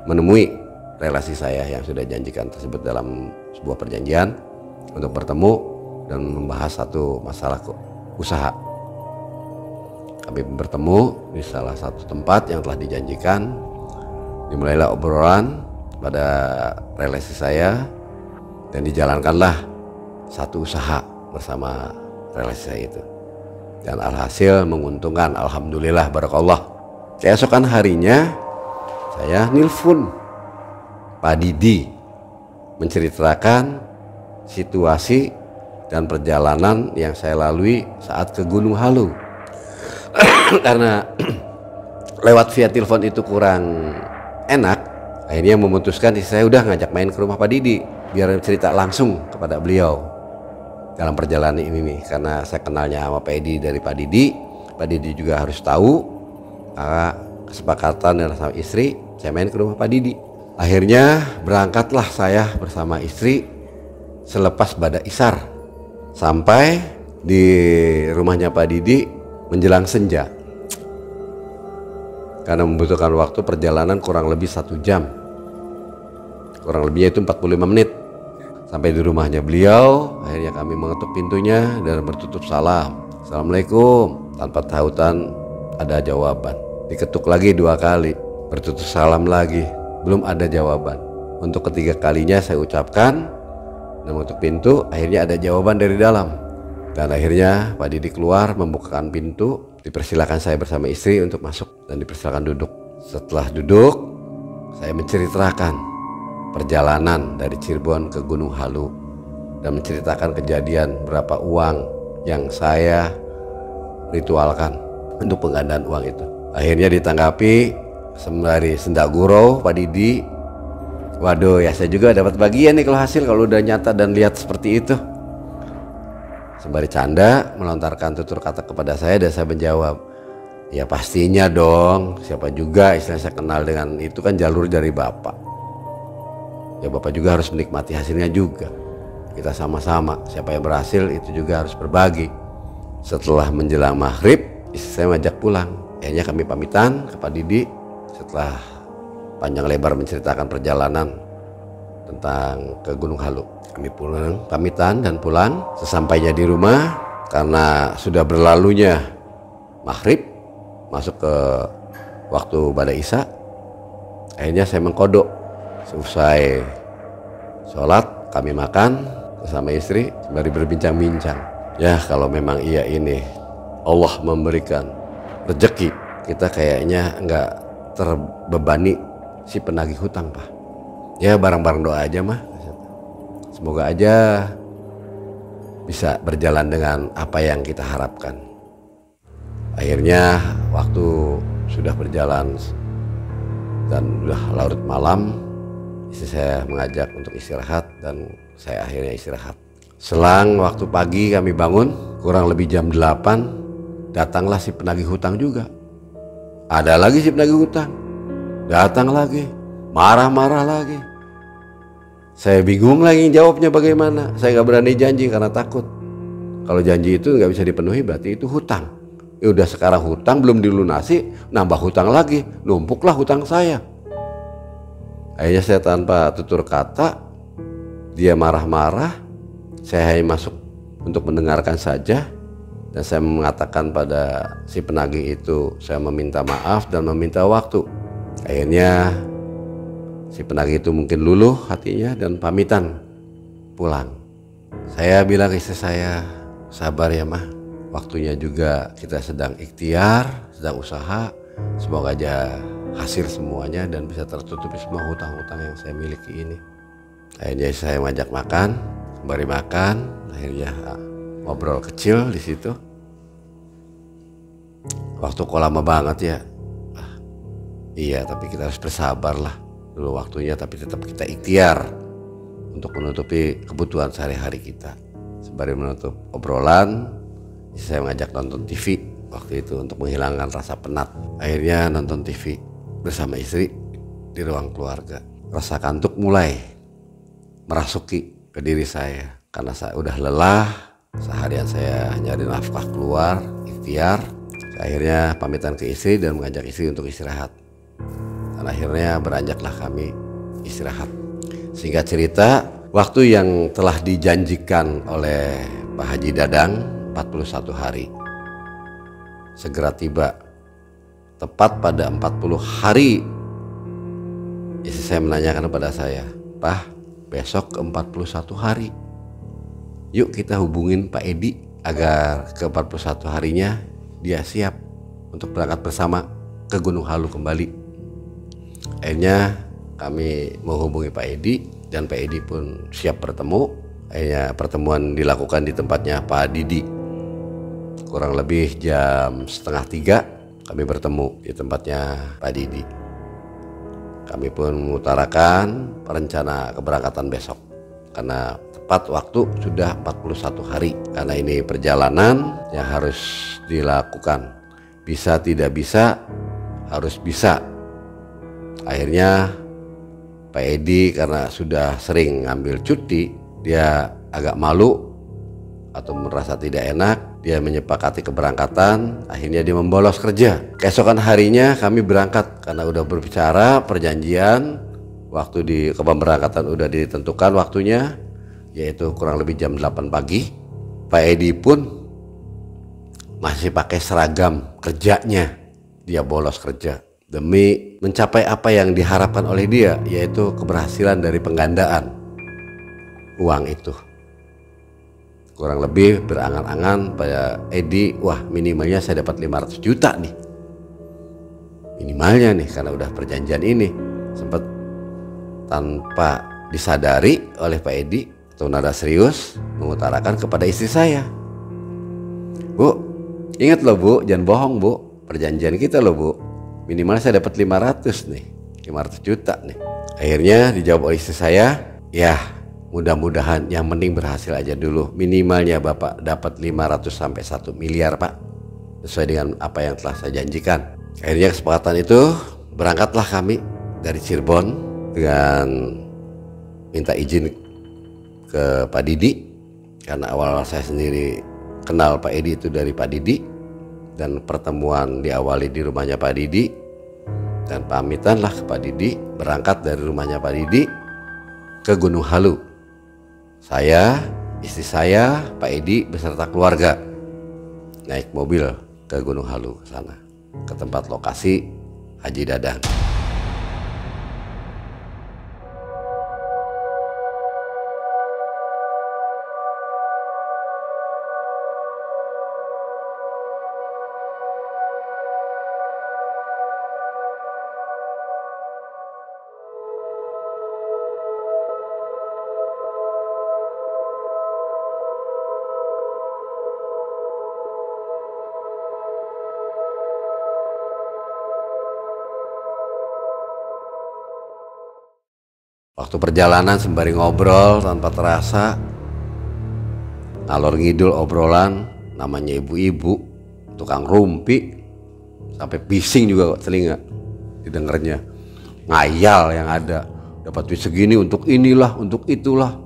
menemui relasi saya yang sudah dijanjikan tersebut dalam sebuah perjanjian untuk bertemu dan membahas satu masalah usaha. Kami bertemu di salah satu tempat yang telah dijanjikan. Dimulailah obrolan pada relasi saya dan dijalankanlah satu usaha bersama relasi saya itu. Dan alhasil menguntungkan, alhamdulillah, barakallah. Keesokan harinya saya nilpun Pak Didi menceritakan situasi dan perjalanan yang saya lalui saat ke Gunung Halu. Karena lewat via telepon itu kurang enak, akhirnya memutuskan saya udah ngajak main ke rumah Pak Didi biar cerita langsung kepada beliau dalam perjalanan ini nih. Karena saya kenalnya sama Pak Edi dari Pak Didi juga harus tahu. Kesepakatan dengan sama istri, saya main ke rumah Pak Didi. Akhirnya berangkatlah saya bersama istri selepas Bada Isar sampai di rumahnya Pak Didi menjelang senja. Karena membutuhkan waktu perjalanan kurang lebih 1 jam, kurang lebihnya itu 45 menit sampai di rumahnya beliau. Akhirnya kami mengetuk pintunya dan bertutup salam, "Assalamualaikum." Tanpa tautan ada jawaban. Diketuk lagi 2 kali, bertutup salam lagi, belum ada jawaban. Untuk ketiga kalinya saya ucapkan dan mengetuk pintu. Akhirnya ada jawaban dari dalam. Dan akhirnya Pak Didi keluar membukakan pintu. Dipersilakan saya bersama istri untuk masuk dan dipersilakan duduk. Setelah duduk, saya menceritakan perjalanan dari Cirebon ke Gunung Halu dan menceritakan kejadian berapa uang yang saya ritualkan untuk penggandaan uang itu. Akhirnya ditanggapi sembari senda gurau Pak Didi, "Waduh, ya saya juga dapat bagian nih kalau hasil, kalau udah nyata dan lihat seperti itu." Sembari canda melontarkan tutur kata kepada saya dan saya menjawab, "Ya pastinya dong, siapa juga istilah saya kenal dengan itu, kan jalur dari Bapak. Ya Bapak juga harus menikmati hasilnya juga. Kita sama-sama, siapa yang berhasil itu juga harus berbagi." Setelah menjelang maghrib, istri saya ngajak pulang. Akhirnya kami pamitan ke Pak Didi setelah panjang lebar menceritakan perjalanan tentang ke Gunung Halu. Kami pulang, pamitan dan pulang. Sesampainya di rumah, karena sudah berlalunya maghrib, masuk ke waktu Bada Isya, akhirnya saya mengkodok. Selesai sholat, kami makan bersama istri, sembari berbincang-bincang. Ya kalau memang iya ini Allah memberikan rezeki, kita kayaknya nggak terbebani si penagih hutang, Pak. Ya bareng-bareng doa aja mah. Semoga aja bisa berjalan dengan apa yang kita harapkan. Akhirnya waktu sudah berjalan dan sudah larut malam, istri saya mengajak untuk istirahat dan saya akhirnya istirahat. Selang waktu pagi kami bangun, kurang lebih jam 8, datanglah si penagih hutang juga. Ada lagi si penagih hutang, datang lagi, marah-marah lagi. Saya bingung lagi jawabnya bagaimana. Saya gak berani janji karena takut. Kalau janji itu gak bisa dipenuhi berarti itu hutang. Ya udah sekarang hutang belum dilunasi, nambah hutang lagi, numpuklah hutang saya. Akhirnya saya tanpa tutur kata, dia marah-marah, saya hanya masuk untuk mendengarkan saja. Dan saya mengatakan pada si penagih itu, saya meminta maaf dan meminta waktu. Akhirnya si penagih itu mungkin luluh hatinya dan pamitan pulang. Saya bilang ke istri saya, sabar ya mah, waktunya juga kita sedang ikhtiar, sedang usaha. Semoga aja hasil semuanya dan bisa tertutupi semua hutang-hutang yang saya miliki ini. Akhirnya saya ngajak makan, sembari makan, akhirnya ngobrol kecil di situ. Waktu kok lama banget ya. Iya, tapi kita harus bersabar lah. Dulu waktunya, tapi tetap kita ikhtiar untuk menutupi kebutuhan sehari-hari kita. Sembari menutup obrolan, saya mengajak nonton TV waktu itu untuk menghilangkan rasa penat. Akhirnya nonton TV bersama istri di ruang keluarga. Rasa kantuk mulai merasuki ke diri saya karena saya udah lelah. Seharian saya nyari nafkah keluar, ikhtiar. Akhirnya pamitan ke istri dan mengajak istri untuk istirahat. Dan akhirnya beranjaklah kami istirahat. Singkat cerita, waktu yang telah dijanjikan oleh Pak Haji Dadang 41 hari segera tiba. Tepat pada 40 hari istri saya menanyakan kepada saya, "Pak, besok ke 41 hari. Yuk kita hubungin Pak Edi agar ke 41 harinya dia siap untuk berangkat bersama ke Gunung Halu kembali." Akhirnya kami menghubungi Pak Edi dan Pak Edi pun siap bertemu. Akhirnya pertemuan dilakukan di tempatnya Pak Didi. Kurang lebih jam 2:30 kami bertemu di tempatnya Pak Didi. Kami pun mengutarakan rencana keberangkatan besok karena tepat waktu sudah 41 hari. Karena ini perjalanan yang harus dilakukan. Bisa tidak bisa, harus bisa. Akhirnya Pak Edi karena sudah sering ngambil cuti, dia agak malu atau merasa tidak enak. Dia menyepakati keberangkatan, akhirnya dia membolos kerja. Keesokan harinya kami berangkat karena udah berbicara perjanjian, waktu di keberangkatan udah ditentukan waktunya, yaitu kurang lebih jam 8 pagi. Pak Edi pun masih pakai seragam kerjanya, dia bolos kerja demi mencapai apa yang diharapkan oleh dia, yaitu keberhasilan dari penggandaan uang itu. Kurang lebih berangan-angan pada Edi, wah minimalnya saya dapat 500 juta nih. Minimalnya nih, karena udah perjanjian ini. Sempat tanpa disadari oleh Pak Edi atau nada serius mengutarakan kepada istri saya, "Bu, ingat loh Bu, jangan bohong Bu, perjanjian kita loh Bu. Minimal saya dapat 500 nih, 500 juta nih." Akhirnya dijawab oleh istri saya, "Ya mudah-mudahan yang penting berhasil aja dulu. Minimalnya Bapak dapat 500 sampai 1 miliar Pak, sesuai dengan apa yang telah saya janjikan." Akhirnya kesepakatan itu berangkatlah kami dari Cirebon dengan minta izin ke Pak Didi. Karena awal-awal saya sendiri kenal Pak Edi itu dari Pak Didi. Dan pertemuan diawali di rumahnya Pak Didi. Dan pamitanlah ke Pak Didi, berangkat dari rumahnya Pak Didi. ke Gunung Halu. Saya, istri saya, Pak Edi beserta keluarga naik mobil ke Gunung Halu ke sana, ke tempat lokasi Haji Dadang. Waktu perjalanan sembari ngobrol tanpa terasa, ngalor ngidul obrolan, namanya ibu-ibu, tukang rumpi, sampai bising juga kok telinga didengarnya. Ngayal yang ada, dapat duit segini untuk inilah, untuk itulah.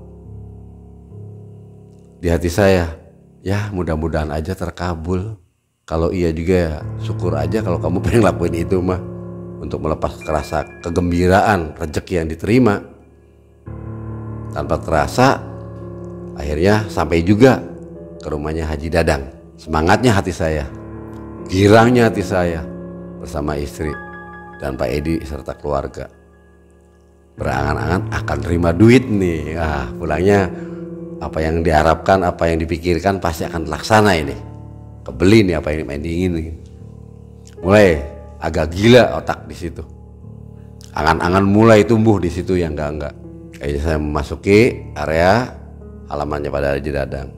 Di hati saya, ya mudah-mudahan aja terkabul. Kalau iya juga ya syukur aja kalau kamu pengen lakuin itu mah, untuk melepas rasa kegembiraan rezeki yang diterima. Tanpa terasa akhirnya sampai juga ke rumahnya Haji Dadang. Semangatnya hati saya, girangnya hati saya bersama istri dan Pak Edi serta keluarga. Berangan-angan akan terima duit nih. Pulangnya apa yang diharapkan, apa yang dipikirkan pasti akan terlaksana ini. Kebeli nih apa yang main diingin. Mulai agak gila otak di situ. Angan-angan mulai tumbuh di situ yang enggak. Akhirnya saya memasuki area halamannya pada Haji Dadang.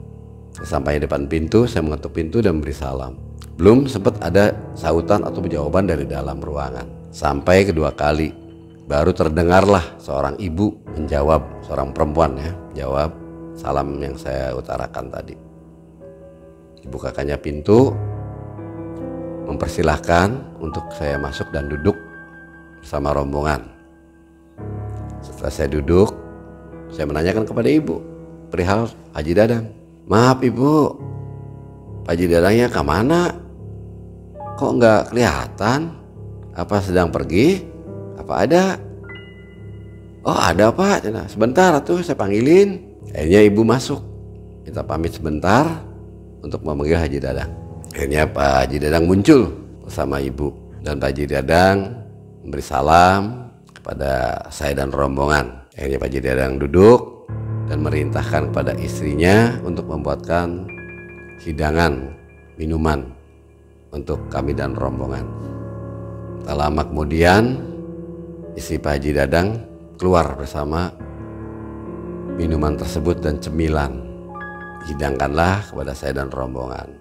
Sampai depan pintu, saya mengetuk pintu dan memberi salam. Belum sempat ada sautan atau jawaban dari dalam ruangan. Sampai kedua kali, baru terdengarlah seorang ibu menjawab, seorang perempuan ya, jawab salam yang saya utarakan tadi. Dibukakannya pintu, mempersilahkan untuk saya masuk dan duduk bersama rombongan. Setelah saya duduk, saya menanyakan kepada ibu perihal Haji Dadang. Maaf ibu, Pak Haji Dadangnya ke mana? Kok nggak kelihatan? Apa sedang pergi? Apa ada? Oh ada Pak, sebentar tuh saya panggilin. Akhirnya ibu masuk, minta pamit sebentar untuk memanggil Haji Dadang. Akhirnya Pak Haji Dadang muncul bersama ibu, dan Pak Haji Dadang memberi salam kepada saya dan rombongan. Akhirnya Pak Haji Dadang duduk dan merintahkan kepada istrinya untuk membuatkan hidangan minuman untuk kami dan rombongan. Tak lama kemudian istri Pak Haji Dadang keluar bersama minuman tersebut dan cemilan. Hidangkanlah kepada saya dan rombongan.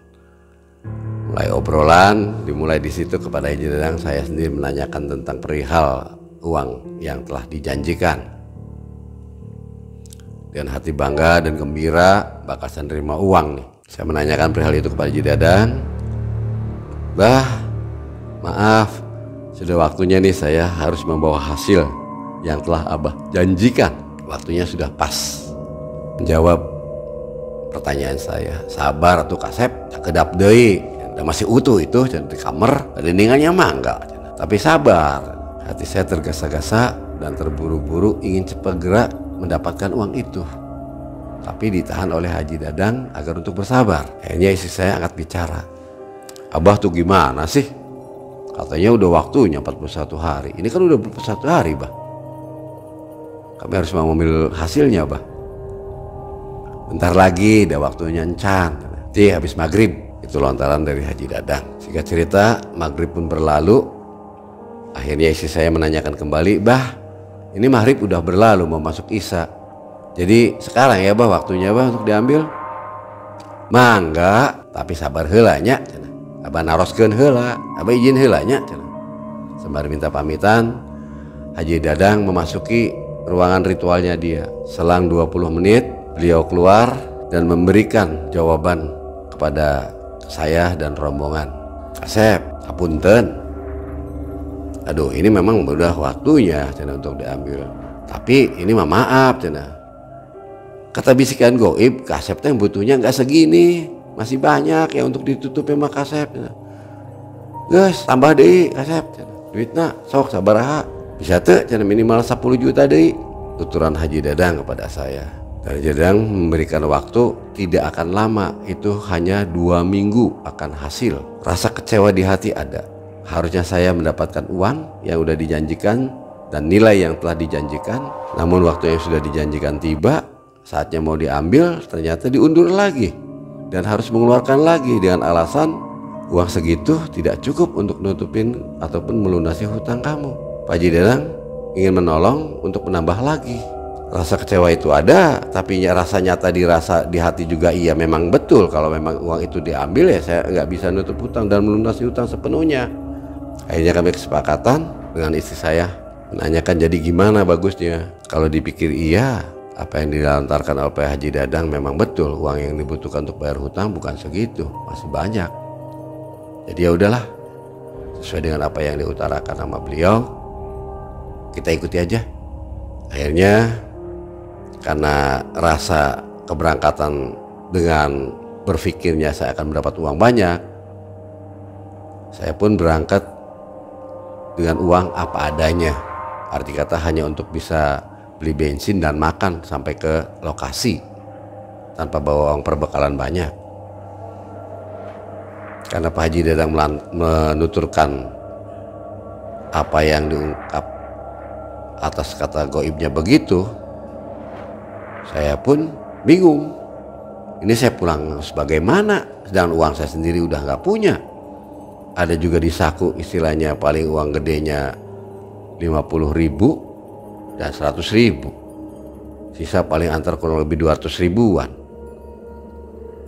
Mulai obrolan dimulai di situ. Kepada Haji Dadang saya sendiri menanyakan tentang perihal uang yang telah dijanjikan. Dengan hati bangga dan gembira bakal saya nerima uang nih. Saya menanyakan perihal itu kepada Haji Dadang. Bah, maaf, sudah waktunya nih saya harus membawa hasil yang telah Abah janjikan. Waktunya sudah pas. Menjawab pertanyaan saya, sabar tuh Kasep, tak kedap deui, masih utuh itu di kamar, dindingannya mangga. Tapi sabar. Hati saya tergesa-gesa dan terburu-buru ingin segera mendapatkan uang itu. Tapi ditahan oleh Haji Dadang agar untuk bersabar. Akhirnya istri saya angkat bicara. Abah tuh gimana sih? Katanya udah waktunya 41 hari. Ini kan udah 41 hari, Bah. Kami harus mengambil hasilnya, Bah. Bentar lagi udah waktunya encan. Nanti habis maghrib. Itu lontaran dari Haji Dadang. Singkat cerita, maghrib pun berlalu. Akhirnya istri saya menanyakan kembali, Bah, ini maghrib udah berlalu mau masuk isya. Jadi sekarang ya Bah waktunya Bah untuk diambil. Mangga, tapi sabar heula nya. Abah naroskeun heula, abah izin heula nya. Sembari minta pamitan, Haji Dadang memasuki ruangan ritualnya dia. Selang 20 menit beliau keluar dan memberikan jawaban kepada saya dan rombongan. Kasep, hapunten. Aduh, ini memang udah waktunya untuk diambil. Tapi ini mah maaf, kata bisikan goib, Kasep yang butuhnya nggak segini, masih banyak ya untuk ditutup sama Kasep. Guys, tambah deh Kasep, duitnya sok sabaraha bisa tuh minimal 10 juta deh. tuturan Haji Dadang kepada saya. Dan Haji Dadang memberikan waktu tidak akan lama, itu hanya 2 minggu akan hasil. Rasa kecewa di hati ada. Harusnya saya mendapatkan uang yang sudah dijanjikan dan nilai yang telah dijanjikan. Namun waktu yang sudah dijanjikan tiba, saatnya mau diambil ternyata diundur lagi. Dan harus mengeluarkan lagi dengan alasan uang segitu tidak cukup untuk nutupin ataupun melunasi hutang kamu. Pak Haji Dadang ingin menolong untuk menambah lagi. Rasa kecewa itu ada, tapi rasa nyata dirasa di hati juga iya memang betul. Kalau memang uang itu diambil ya saya nggak bisa nutup hutang dan melunasi hutang sepenuhnya. Akhirnya kami kesepakatan dengan istri saya menanyakan jadi gimana bagusnya. Kalau dipikir iya, apa yang dilontarkan oleh Pak Haji Dadang memang betul, uang yang dibutuhkan untuk bayar hutang bukan segitu, masih banyak. Jadi ya udahlah, sesuai dengan apa yang diutarakan sama beliau, kita ikuti aja. Akhirnya karena rasa keberangkatan dengan berpikirnya saya akan mendapat uang banyak, saya pun berangkat dengan uang apa adanya. Arti kata hanya untuk bisa beli bensin dan makan sampai ke lokasi tanpa bawa uang perbekalan banyak. Karena Pak Haji Dadang menuturkan apa yang diungkap atas kata goibnya begitu, saya pun bingung. Ini saya pulang sebagaimana, sedangkan uang saya sendiri udah nggak punya. Ada juga di saku istilahnya paling uang gedenya 50.000 dan 100.000. Sisa paling antar kurang lebih 200.000-an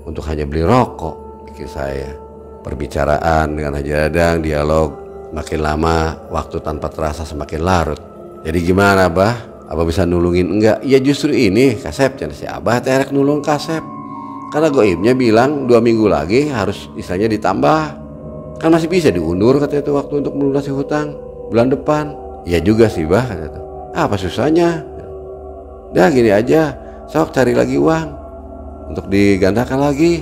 untuk hanya beli rokok, pikir saya. Perbicaraan dengan Haji Dadang, dialog makin lama, waktu tanpa terasa semakin larut. Jadi gimana Abah? Abah bisa nulungin enggak? Ya justru ini Kasep, jangan si Abah terek nulung Kasep. Karena goibnya bilang 2 minggu lagi harus istilahnya ditambah. Kan masih bisa diundur katanya itu waktu untuk melunasi hutang bulan depan. Iya juga sih Bah, kata itu. Apa susahnya? Dah gini aja, sok cari lagi uang untuk digandakan lagi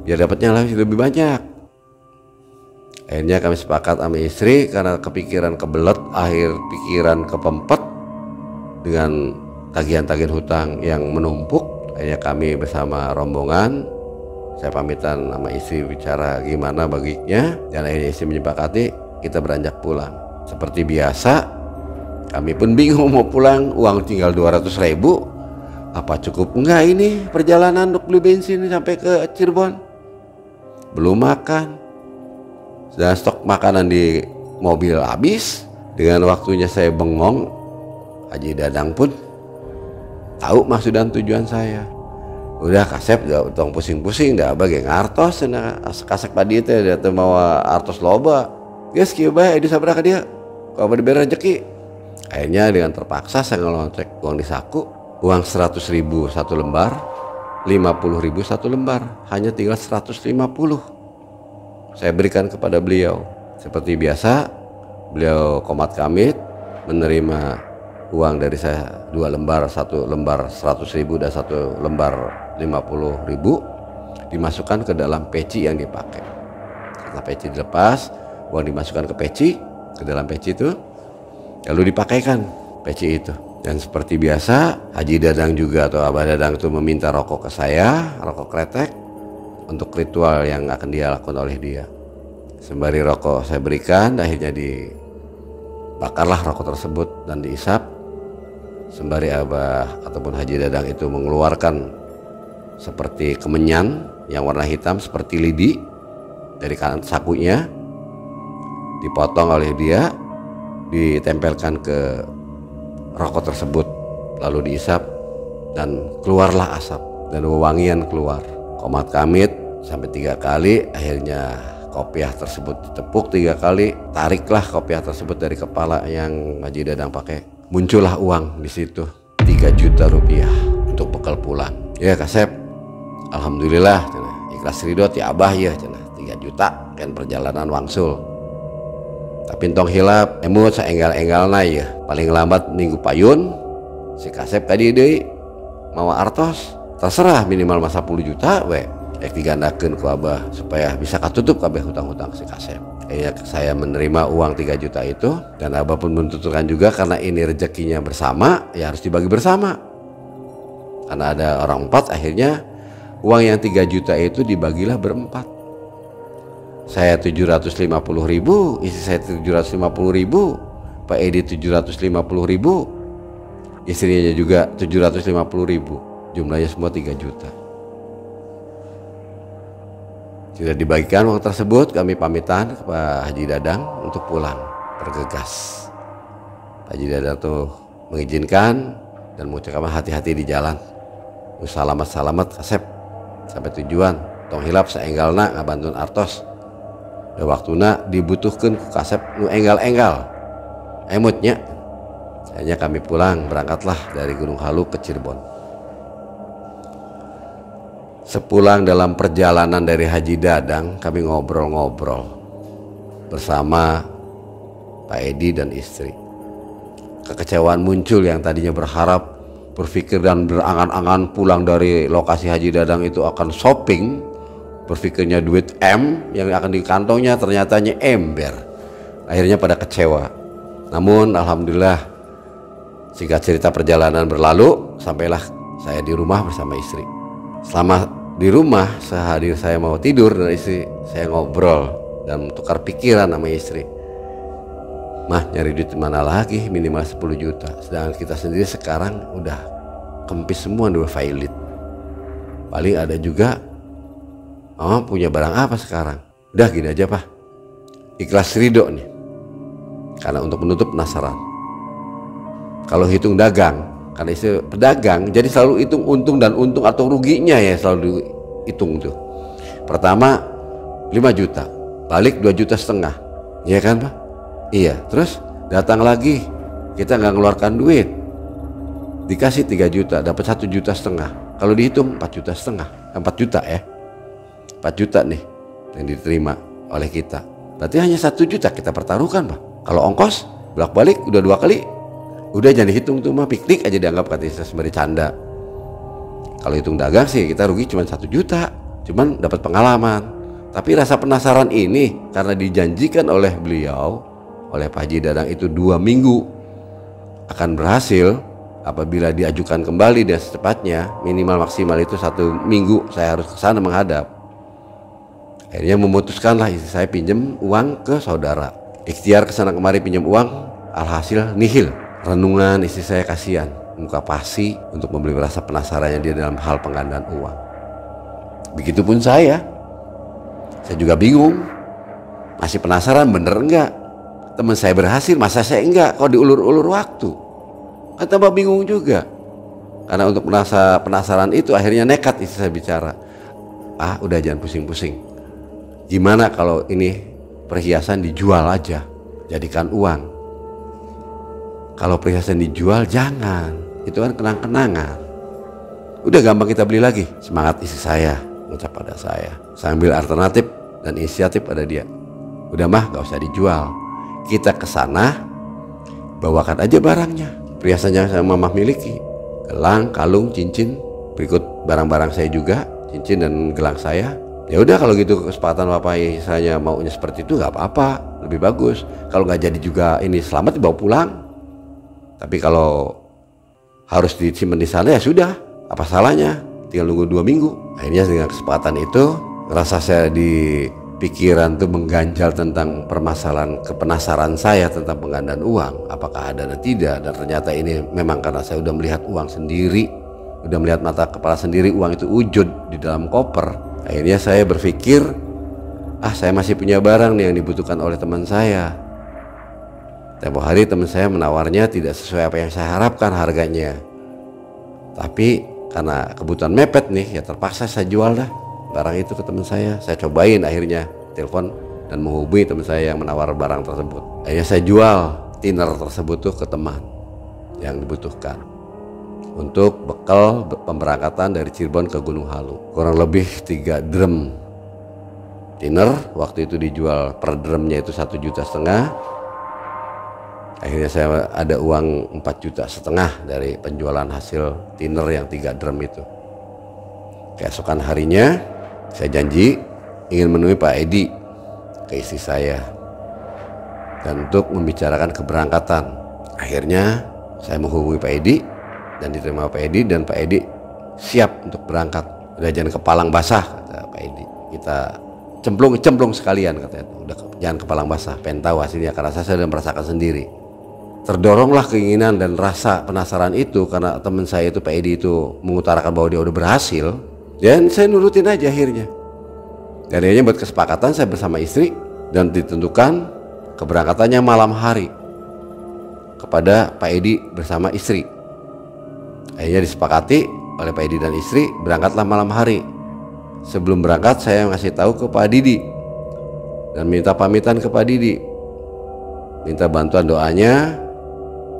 biar dapatnya lebih banyak. Akhirnya kami sepakat sama istri karena kepikiran kebelet, akhir pikiran kepempet dengan tagihan-tagihan hutang yang menumpuk. Akhirnya kami bersama rombongan, saya pamitan sama istri bicara gimana baginya, dan akhirnya istri menyepakati kita beranjak pulang. Seperti biasa kami pun bingung mau pulang, uang tinggal 200.000, apa cukup enggak ini perjalanan untuk beli bensin sampai ke Cirebon. Belum makan, dan stok makanan di mobil habis. Dengan waktunya saya bengong, Haji Dadang pun tahu maksud dan tujuan saya. Udah Kasep gak utang pusing-pusing dah bagi ngartos cenah kasek padi teh dia teh mau artos loba. Geus kieu bae di sabaraha dia. Kalau diberi rezeki. Akhirnya dengan terpaksa saya ngelontek uang di saku, uang 100.000 satu lembar, 50.000 satu lembar, hanya tinggal 150. Saya berikan kepada beliau. Seperti biasa, beliau komat kamit menerima uang dari saya 2 lembar, 1 lembar 100.000 dan 1 lembar 50.000 dimasukkan ke dalam peci yang dipakai. Setelah peci dilepas, uang dimasukkan ke peci, ke dalam peci itu, lalu dipakaikan peci itu. Dan seperti biasa, Haji Dadang juga atau Abah Dadang itu meminta rokok ke saya, rokok kretek, untuk ritual yang akan dia lakukan oleh dia. Sembari rokok saya berikan, akhirnya dibakarlah rokok tersebut dan diisap. Sembari Abah ataupun Haji Dadang itu mengeluarkan seperti kemenyan yang warna hitam seperti lidi dari kanan sakunya, dipotong oleh dia, ditempelkan ke rokok tersebut, lalu diisap dan keluarlah asap dan wewangian keluar. Komat kamit sampai 3 kali, akhirnya kopiah tersebut ditepuk 3 kali, tariklah kopiah tersebut dari kepala yang Haji Dadang pakai. Muncullah uang di situ 3 juta rupiah untuk bekal pulang. Ya Kasep, alhamdulillah, ikhlas ridho ti Abah ya, 3 juta kan perjalanan wangsul. Tapi entong hilap, emut saenggal-enggalna ya. Paling lambat minggu payun, si Kasep tadi deui mau artos. Terserah minimal masa 10 juta we. Digandakeun ku Abah supaya bisa katutup kabeh hutang-hutang si Kasep. Saya menerima uang 3 juta itu, dan Abah pun menentukan juga karena ini rezekinya bersama, ya harus dibagi bersama. Karena ada orang 4, akhirnya uang yang 3 juta itu dibagilah berempat. Saya 750.000, istri saya 750.000, Pak Edi 750.000, istrinya juga 750.000, jumlahnya semua 3 juta. Sudah dibagikan uang tersebut, kami pamitan ke Pak Haji Dadang untuk pulang bergegas. Pak Haji Dadang tuh mengizinkan dan mengucapkan hati-hati di jalan. Salamat kasep sampai tujuan. Tong hilap saenggalna ngabantun artos. Da waktuna dibutuhkeun ku kasep nu enggal-enggal. Emutnya. Akhirnya kami pulang, berangkatlah dari Gunung Halu ke Cirebon. Sepulang dalam perjalanan dari Haji Dadang, kami ngobrol-ngobrol bersama Pak Edi dan istri. Kekecewaan muncul, yang tadinya berpikir dan berangan-angan pulang dari lokasi Haji Dadang itu akan shopping, berpikirnya duit M yang akan di kantongnya, ternyatanya ember. Akhirnya pada kecewa. Namun alhamdulillah, singkat cerita perjalanan berlalu, sampailah saya di rumah bersama istri. Selama di rumah, sehari saya mau tidur dan istri saya ngobrol dan tukar pikiran sama istri. Mah, nyari duit mana lagi, minimal 10 juta. Sedangkan kita sendiri sekarang udah kempis semua, dua violet. Paling ada juga, oh punya barang apa sekarang? Udah gini aja Pak, ikhlas ridho nih, karena untuk menutup penasaran. Kalau hitung dagang, karena istri pedagang, jadi selalu hitung untung dan untung atau ruginya ya, selalu dihitung tuh. Pertama 5 juta, balik 2,5 juta, iya kan Pak? Iya, terus datang lagi, kita nggak ngeluarkan duit, dikasih 3 juta, dapat 1,5 juta. Kalau dihitung 4,5 juta, 4 juta ya, 4 juta nih yang diterima oleh kita. Berarti hanya 1 juta kita pertaruhkan Pak. Kalau ongkos bolak-balik udah 2 kali. Udah jangan dihitung tuh mah, piknik aja dianggap, kata istri sembari canda. Kalau hitung dagang sih kita rugi cuma 1 juta, cuman dapat pengalaman. Tapi rasa penasaran ini karena dijanjikan oleh beliau, oleh Pak Haji Dadang itu 2 minggu akan berhasil apabila diajukan kembali dan secepatnya, minimal maksimal itu 1 minggu saya harus ke sana menghadap. Akhirnya memutuskanlah istri saya pinjam uang ke saudara. Ikhtiar kesana kemari pinjam uang, alhasil nihil. Renungan istri saya kasihan, muka pasi untuk membeli rasa penasarannya dia dalam hal penggandaan uang. Begitupun saya juga bingung, masih penasaran bener enggak, teman saya berhasil masa saya enggak, kok diulur-ulur waktu, kan tambah bingung juga. Karena untuk penasaran itu akhirnya nekat istri saya bicara, udah jangan pusing-pusing, gimana kalau ini perhiasan dijual aja, jadikan uang. Kalau perhiasan dijual jangan, itu kan kenang-kenangan. Udah gampang kita beli lagi. Semangat istri saya mengucap pada saya, sambil alternatif dan inisiatif pada dia. Udah mah gak usah dijual, kita kesana bawakan aja barangnya, perhiasannya sama mamah miliki, gelang, kalung, cincin, berikut barang-barang saya juga, cincin dan gelang saya. Ya udah kalau gitu kesepakatan bapak saya maunya seperti itu, gak apa-apa, lebih bagus. Kalau nggak jadi juga ini selamat dibawa pulang. Tapi kalau harus disimpan di sana ya sudah, apa salahnya, tinggal nunggu 2 minggu. Akhirnya dengan kesempatan itu rasa saya di pikiran tuh mengganjal tentang permasalahan kepenasaran saya tentang penggandaan uang, apakah ada dan tidak. Dan ternyata ini memang karena saya udah melihat uang sendiri, udah melihat mata kepala sendiri uang itu wujud di dalam koper. Akhirnya saya berpikir, saya masih punya barang nih yang dibutuhkan oleh teman saya. Tempo hari teman saya menawarnya tidak sesuai apa yang saya harapkan harganya, tapi karena kebutuhan mepet nih, ya terpaksa saya jual dah barang itu ke teman saya. Saya cobain akhirnya telepon dan menghubungi teman saya yang menawar barang tersebut. Akhirnya saya jual thinner tersebut tuh ke teman yang dibutuhkan untuk bekal pemberangkatan dari Cirebon ke Gunung Halu. Kurang lebih 3 drum thinner, waktu itu dijual per drumnya itu 1,5 juta. Akhirnya saya ada uang 4,5 juta dari penjualan hasil thinner yang 3 drum itu. Keesokan harinya saya janji ingin menemui Pak Edi ke istri saya dan untuk membicarakan keberangkatan. Akhirnya saya menghubungi Pak Edi dan diterima Pak Edi, dan Pak Edi siap untuk berangkat. Udah jangan kepalang basah, kata Pak Edi. Kita cemplung sekalian, katanya. Udah jangan kepalang basah, pengen tahu hasilnya, karena saya sudah merasakan sendiri. Terdoronglah keinginan dan rasa penasaran itu karena teman saya itu, Pak Edi itu mengutarakan bahwa dia udah berhasil, dan saya nurutin aja akhirnya. Dan akhirnya buat kesepakatan saya bersama istri dan ditentukan keberangkatannya malam hari kepada Pak Edi bersama istri. Akhirnya disepakati oleh Pak Edi dan istri, berangkatlah malam hari. Sebelum berangkat saya ngasih tahu ke Pak Didi dan minta pamitan ke Pak Didi, minta bantuan doanya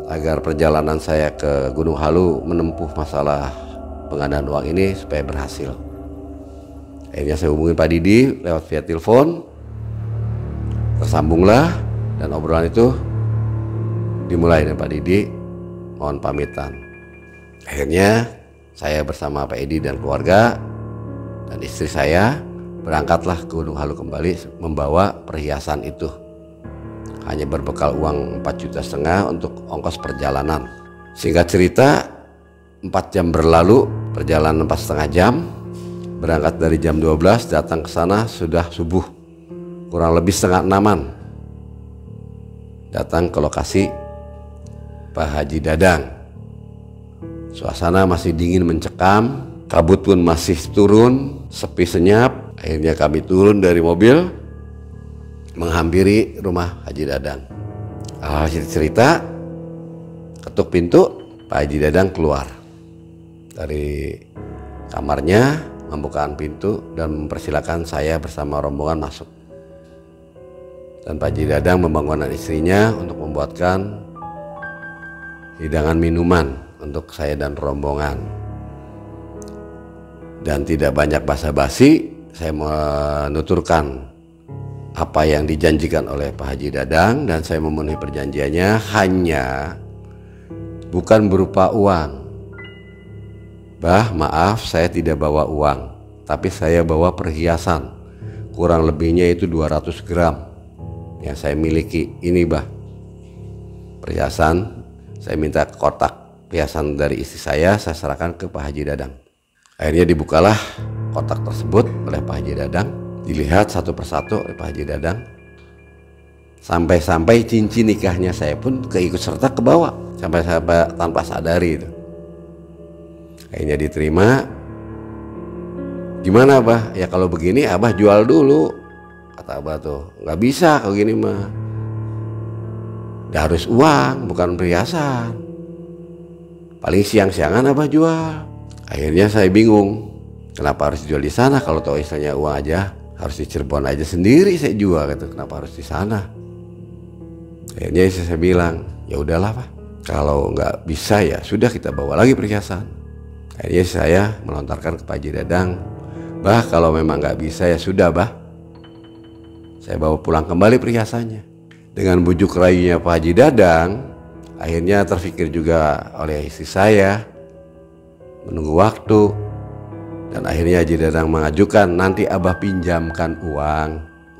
agar perjalanan saya ke Gunung Halu menempuh masalah pengadaan uang ini supaya berhasil. Akhirnya saya hubungi Pak Didi lewat via telepon, tersambunglah, dan obrolan itu dimulai dengan Pak Didi mohon pamitan. Akhirnya saya bersama Pak Edi dan keluarga dan istri saya berangkatlah ke Gunung Halu kembali membawa perhiasan itu. Hanya berbekal uang 4,5 juta untuk ongkos perjalanan. Singkat cerita, 4 jam berlalu, perjalanan 4,5 jam. Berangkat dari jam 12, datang ke sana sudah subuh, kurang lebih setengah 6-an. Datang ke lokasi Pak Haji Dadang. Suasana masih dingin mencekam, kabut pun masih turun, sepi senyap. Akhirnya kami turun dari mobil, menghampiri rumah Haji Dadang. Hasil cerita, ketuk pintu, Pak Haji Dadang keluar dari kamarnya, membukakan pintu dan mempersilakan saya bersama rombongan masuk. Dan Pak Haji Dadang membangunkan istrinya untuk membuatkan hidangan minuman untuk saya dan rombongan. Dan tidak banyak basa-basi, saya menuturkan apa yang dijanjikan oleh Pak Haji Dadang, dan saya memenuhi perjanjiannya, hanya bukan berupa uang. Bah, maaf, saya tidak bawa uang, tapi saya bawa perhiasan. Kurang lebihnya itu 200 gram yang saya miliki. Ini bah, perhiasan. Saya minta kotak perhiasan dari istri saya serahkan ke Pak Haji Dadang. Akhirnya dibukalah kotak tersebut oleh Pak Haji Dadang, dilihat satu persatu oleh Pak Haji Dadang. Sampai-sampai cincin nikahnya saya pun keikut serta ke bawah, sampai tanpa sadari itu. Akhirnya diterima. Gimana Abah? Ya kalau begini Abah jual dulu, kata Abah tuh. Nggak bisa kalau gini mah, harus uang bukan perhiasan. Paling siang-siangan Abah jual. Akhirnya saya bingung, kenapa harus jual di sana? Kalau tahu istilahnya uang aja, harus di Cirebon aja sendiri saya jual gitu. Kenapa harus di sana? Akhirnya saya bilang, ya udahlah Pak, kalau nggak bisa ya sudah, kita bawa lagi perhiasan. Akhirnya saya melontarkan ke Pak Haji Dadang, Bah, kalau memang nggak bisa ya sudah Bah, saya bawa pulang kembali perhiasannya. Dengan bujuk rayunya Pak Haji Dadang, akhirnya terfikir juga oleh istri saya, menunggu waktu, dan akhirnya Haji Dadang mengajukan, nanti Abah pinjamkan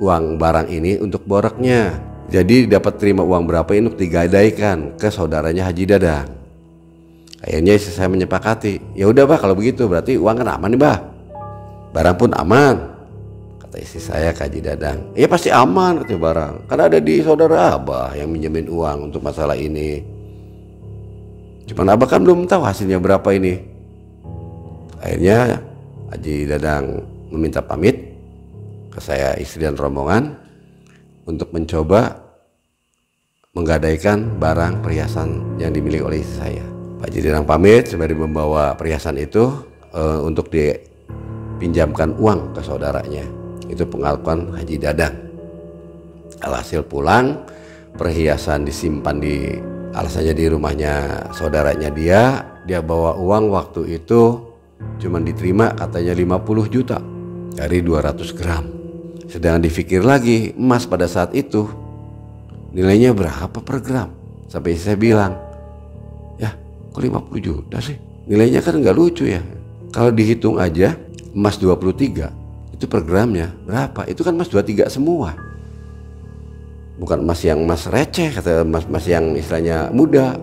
uang barang ini untuk boreknya. Jadi dapat terima uang berapa ini untuk digadaikan ke saudaranya Haji Dadang. Akhirnya istri saya menyepakati, ya udah Bah, kalau begitu berarti uang kan aman nih Bah, barang pun aman. Kata istri saya ke Haji Dadang, iya pasti aman katanya barang, karena ada di saudara Abah yang minjemin uang untuk masalah ini. Cuman Abah kan belum tahu hasilnya berapa ini. Akhirnya Haji Dadang meminta pamit ke saya, istri dan rombongan, untuk mencoba menggadaikan barang perhiasan yang dimiliki oleh istri saya. Pak Haji Dadang pamit sembari membawa perhiasan itu untuk dipinjamkan uang ke saudaranya. Itu pengakuan Haji Dadang. Alhasil pulang, perhiasan disimpan alasannya di rumahnya saudaranya dia bawa uang waktu itu cuma diterima katanya 50 juta dari 200 gram. Sedang dipikir lagi, emas pada saat itu nilainya berapa per gram. Sampai saya bilang, ya kok 50 juta sih, nilainya kan nggak lucu ya. Kalau dihitung aja emas 23 itu per gramnya berapa, itu kan emas 23 semua. bukan emas yang emas receh, kata emas yang istilahnya muda.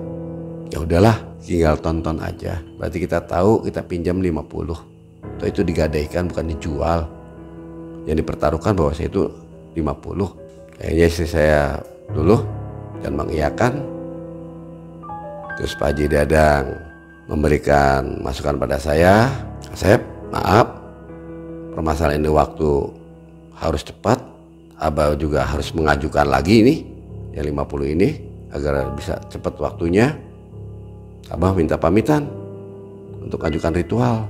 Ya udahlah, tinggal tonton aja. Berarti kita tahu kita pinjam 50. Itu digadaikan, bukan dijual. Yang dipertaruhkan bahwa saya itu 50. Kayaknya istri saya dulu dan mengiyakan. Terus Pak Haji Dadang memberikan masukan pada saya, Asep, maaf, permasalahan ini waktu harus cepat. Abah juga harus mengajukan lagi ini yang 50 ini agar bisa cepat waktunya. Abah minta pamitan untuk ajukan ritual.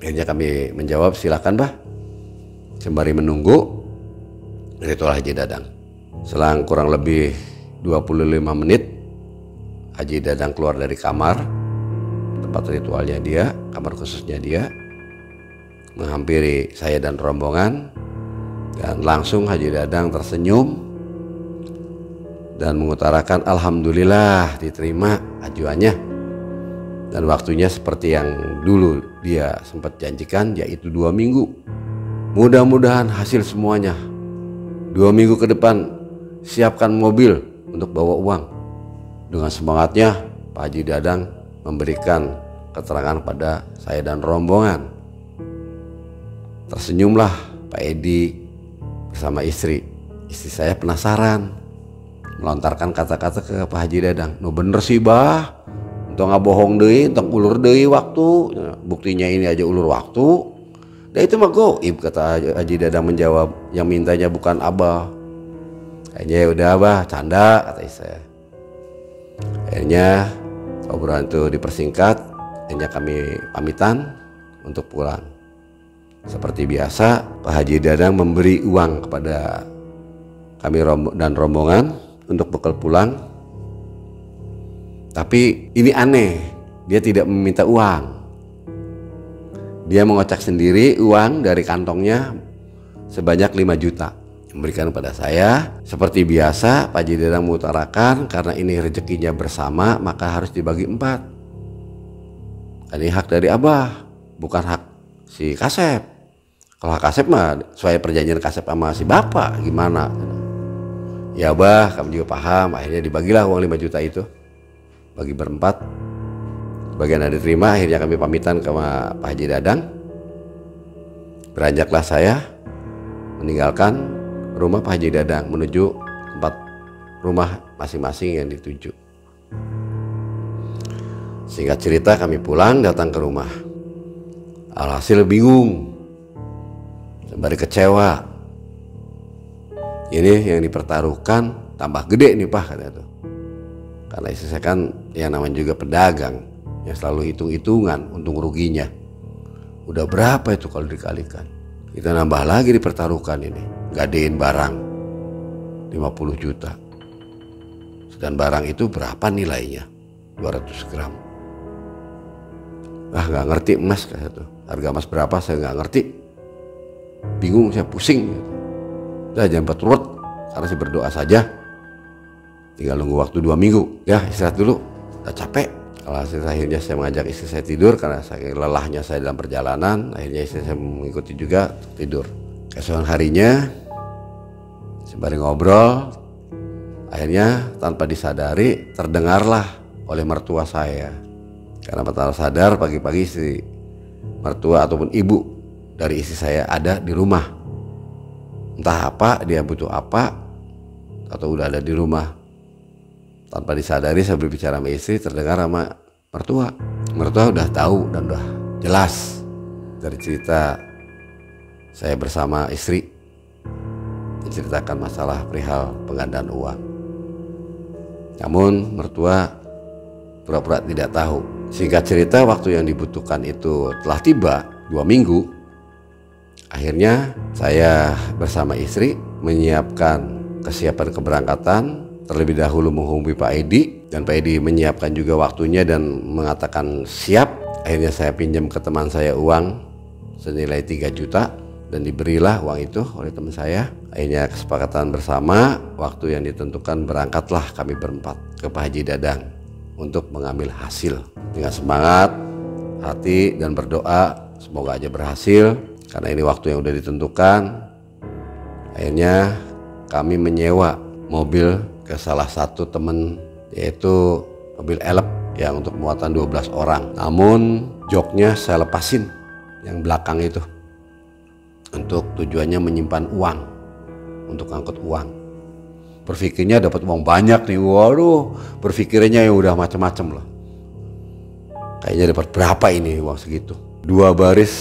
Akhirnya kami menjawab, silakan Bah. Sembari menunggu ritual Haji Dadang. Selang kurang lebih 25 menit Haji Dadang keluar dari kamar tempat ritualnya dia, kamar khususnya dia, menghampiri saya dan rombongan, dan langsung Haji Dadang tersenyum dan mengutarakan alhamdulillah diterima ajuannya, dan waktunya seperti yang dulu dia sempat janjikan, yaitu 2 minggu. Mudah-mudahan hasil semuanya. 2 minggu ke depan siapkan mobil untuk bawa uang. Dengan semangatnya Pak Haji Dadang memberikan keterangan pada saya dan rombongan. Tersenyumlah Pak Edi bersama istri. Istri saya penasaran, melontarkan kata-kata ke Pak Haji Dadang. No bener sih Bah, entong ngabohong deui, entong ulur deui waktu. Buktinya ini aja ulur waktu. Dan itu mah goib, kata Haji Dadang menjawab. Yang mintanya bukan Abah. Kayaknya ya udah Abah, canda, kata istri saya. Akhirnya obrolan itu dipersingkat. Akhirnya kami pamitan untuk pulang. Seperti biasa, Pak Haji Dadang memberi uang kepada kami dan rombongan untuk bekal pulang. Tapi ini aneh, dia tidak meminta uang. Dia mengocak sendiri uang dari kantongnya sebanyak 5 juta. Memberikan kepada saya. Seperti biasa, Pak Haji Dadang mengutarakan karena ini rezekinya bersama, maka harus dibagi 4. Ini hak dari Abah, bukan hak si Kasep. Kalau hak Kasep mah sesuai perjanjian Kasep sama si bapak, gimana? Ya Abah, kamu juga paham. Akhirnya dibagilah uang 5 juta itu, bagi berempat. Bagian yang diterima, akhirnya kami pamitan ke Pak Haji Dadang. Beranjaklah saya meninggalkan rumah Pak Haji Dadang menuju tempat rumah masing-masing yang dituju. Singkat cerita, kami pulang, datang ke rumah. Alhasil bingung, sembari kecewa. Ini yang dipertaruhkan tambah gede nih Pak, kata itu. Karena istri saya kan yang namanya juga pedagang, yang selalu hitung-hitungan untung ruginya. Udah berapa itu kalau dikalikan? Kita nambah lagi dipertaruhkan ini. Gadein barang 50 juta. Dan barang itu berapa nilainya? 200 gram. Ah, nggak ngerti emas, kayak itu. Harga emas berapa saya nggak ngerti. Bingung, saya pusing. Udah jangan berturut, karena saya berdoa saja. Tinggal nunggu waktu 2 minggu. Ya istirahat dulu, udah capek. Alhasil akhirnya saya mengajak istri saya tidur karena saking lelahnya saya dalam perjalanan. Akhirnya istri saya mengikuti juga tidur. Keesokan harinya sembari ngobrol, akhirnya tanpa disadari terdengarlah oleh mertua saya. Karena pertama sadar pagi-pagi istri mertua ataupun ibu dari istri saya ada di rumah. Entah apa, dia butuh apa, atau udah ada di rumah. Tanpa disadari saya berbicara sama istri, terdengar sama mertua. Mertua udah tahu dan udah jelas dari cerita saya bersama istri, menceritakan masalah perihal penggandaan uang. Namun mertua pura-pura tidak tahu. Singkat cerita, waktu yang dibutuhkan itu telah tiba, 2 minggu. Akhirnya saya bersama istri menyiapkan kesiapan keberangkatan. Terlebih dahulu menghubungi Pak Edi, dan Pak Edi menyiapkan juga waktunya dan mengatakan siap. Akhirnya saya pinjam ke teman saya uang senilai 3 juta dan diberilah uang itu oleh teman saya. Akhirnya kesepakatan bersama, waktu yang ditentukan berangkatlah kami berempat ke Pak Haji Dadang untuk mengambil hasil. Dengan semangat hati dan berdoa semoga aja berhasil, karena ini waktu yang udah ditentukan. Akhirnya kami menyewa mobil ke salah satu teman, yaitu mobil elep yang untuk muatan 12 orang. Namun joknya saya lepasin yang belakang itu, untuk tujuannya menyimpan uang, untuk angkut uang. Berpikirnya dapat uang banyak nih, waduh, berpikirnya yang udah macam-macam lah. Kayaknya dapat berapa ini uang segitu. 2 baris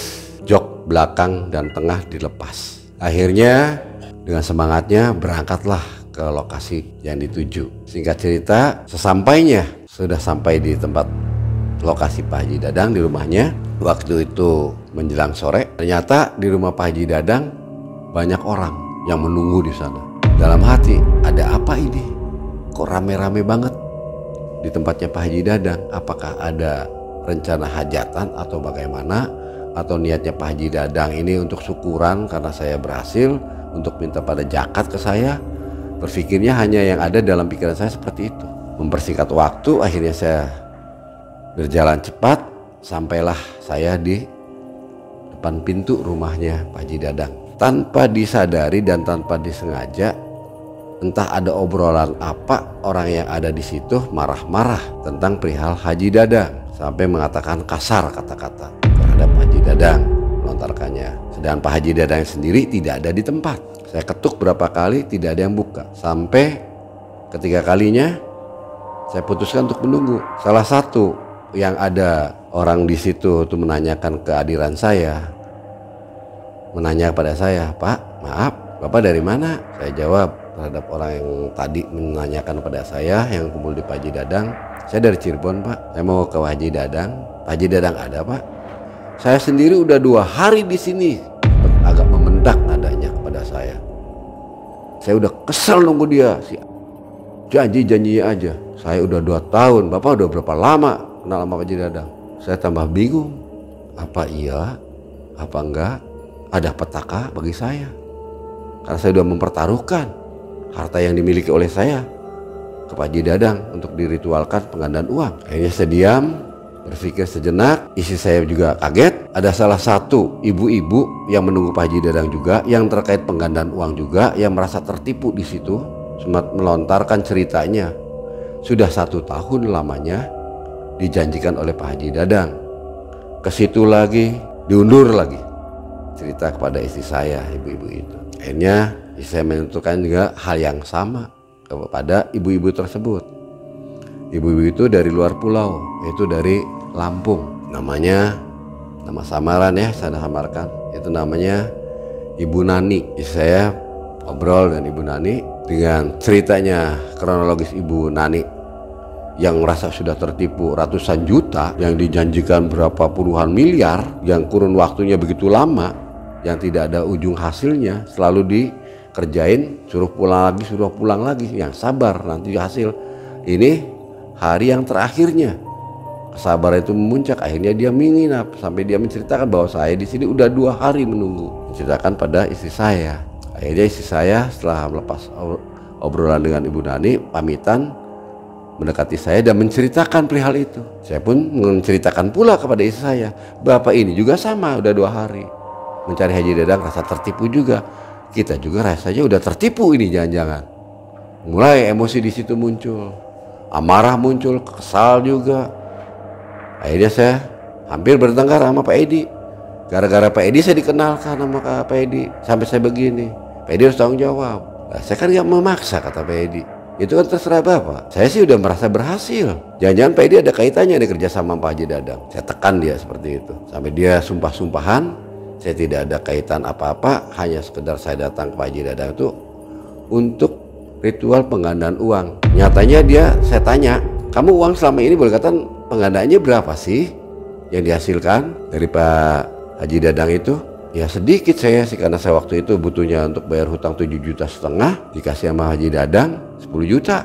jok belakang dan tengah dilepas. Akhirnya dengan semangatnya berangkatlah ke lokasi yang dituju. Singkat cerita, sesampainya sudah sampai di tempat lokasi Pak Haji Dadang di rumahnya. Waktu itu menjelang sore, ternyata di rumah Pak Haji Dadang banyak orang yang menunggu di sana. Dalam hati, ada apa ini? Kok rame-rame banget di tempatnya Pak Haji Dadang? Apakah ada rencana hajatan atau bagaimana? Atau niatnya Pak Haji Dadang ini untuk syukuran karena saya berhasil, untuk minta pada zakat ke saya? Berpikirnya hanya yang ada dalam pikiran saya seperti itu. Mempersingkat waktu, akhirnya saya berjalan cepat, sampailah saya di depan pintu rumahnya Pak Haji Dadang. Tanpa disadari dan tanpa disengaja, entah ada obrolan apa, orang yang ada di situ marah-marah tentang perihal Haji Dadang, sampai mengatakan kasar kata-kata terhadap Haji Dadang, melontarkannya. Sedangkan Pak Haji Dadang sendiri tidak ada di tempat. Saya ketuk berapa kali, tidak ada yang buka. Sampai ketiga kalinya saya putuskan untuk menunggu. Salah satu yang ada orang di situ itu menanyakan kehadiran saya, menanya kepada saya, "Pak, maaf, Bapak dari mana?" Saya jawab terhadap orang yang tadi menanyakan kepada saya yang kumpul di Pak Haji Dadang, "Saya dari Cirebon, Pak. Saya mau ke Pak Haji Dadang." "Pak Haji Dadang ada, Pak?" "Saya sendiri udah 2 hari di sini." Agak memendak nadanya kepada saya. Saya udah kesel nunggu dia, si janji-janjinya aja. "Saya udah 2 tahun, Bapak udah berapa lama kenal sama Pak Haji Dadang?" Saya tambah bingung. Apa iya, apa enggak ada petaka bagi saya? Karena saya sudah mempertaruhkan harta yang dimiliki oleh saya ke Pak Haji Dadang untuk diritualkan penggandaan uang. Akhirnya saya diam, berpikir sejenak. Istri saya juga kaget. Ada salah satu ibu-ibu yang menunggu Pak Haji Dadang juga, yang terkait penggandaan uang juga, yang merasa tertipu di situ, sempat melontarkan ceritanya. Sudah 1 tahun lamanya dijanjikan oleh Pak Haji Dadang. Ke situ lagi, diundur lagi. Cerita kepada istri saya, ibu-ibu itu. Akhirnya saya menentukan juga hal yang sama kepada ibu-ibu tersebut. Ibu-ibu itu dari luar pulau, yaitu dari Lampung. Namanya, nama samaran ya, saya samarkan. Itu namanya Ibu Nani. Saya ngobrol dengan Ibu Nani dengan ceritanya kronologis Ibu Nani yang merasa sudah tertipu ratusan juta, yang dijanjikan berapa puluhan miliar, yang kurun waktunya begitu lama, yang tidak ada ujung hasilnya, selalu dikerjain, suruh pulang lagi, yang sabar nanti hasil. Ini hari yang terakhirnya, kesabaran itu memuncak, akhirnya dia menginap sampai dia menceritakan bahwa saya di sini udah 2 hari menunggu, menceritakan pada istri saya. Akhirnya istri saya setelah melepas obrolan dengan Ibu Nani, pamitan mendekati saya dan menceritakan perihal itu. Saya pun menceritakan pula kepada istri saya, "Bapak ini juga sama, udah 2 hari mencari Haji Dadang, rasa tertipu juga. Kita juga rasanya udah tertipu ini, jangan-jangan." Mulai emosi di situ muncul, amarah muncul, kesal juga. Akhirnya saya hampir bertengkar sama Pak Edi. Gara-gara Pak Edi saya dikenalkan sama Pak Edi sampai saya begini. Pak Edi harus tanggung jawab. Nah, saya kan gak memaksa, kata Pak Edi. Itu kan terserah Bapak. Saya sih udah merasa berhasil. Jangan-jangan Pak Edi ada kaitannya ada kerja sama Pak Haji Dadang. Saya tekan dia seperti itu. Sampai dia sumpah-sumpahan. Saya tidak ada kaitan apa-apa. Hanya sekedar saya datang ke Pak Haji Dadang itu untuk ritual penggandaan uang. Nyatanya saya tanya, "Kamu uang selama ini boleh katakan penggandaannya berapa sih yang dihasilkan dari Pak Haji Dadang itu?" "Ya sedikit saya sih, karena saya waktu itu butuhnya untuk bayar hutang 7,5 juta, dikasih sama Haji Dadang 10 juta.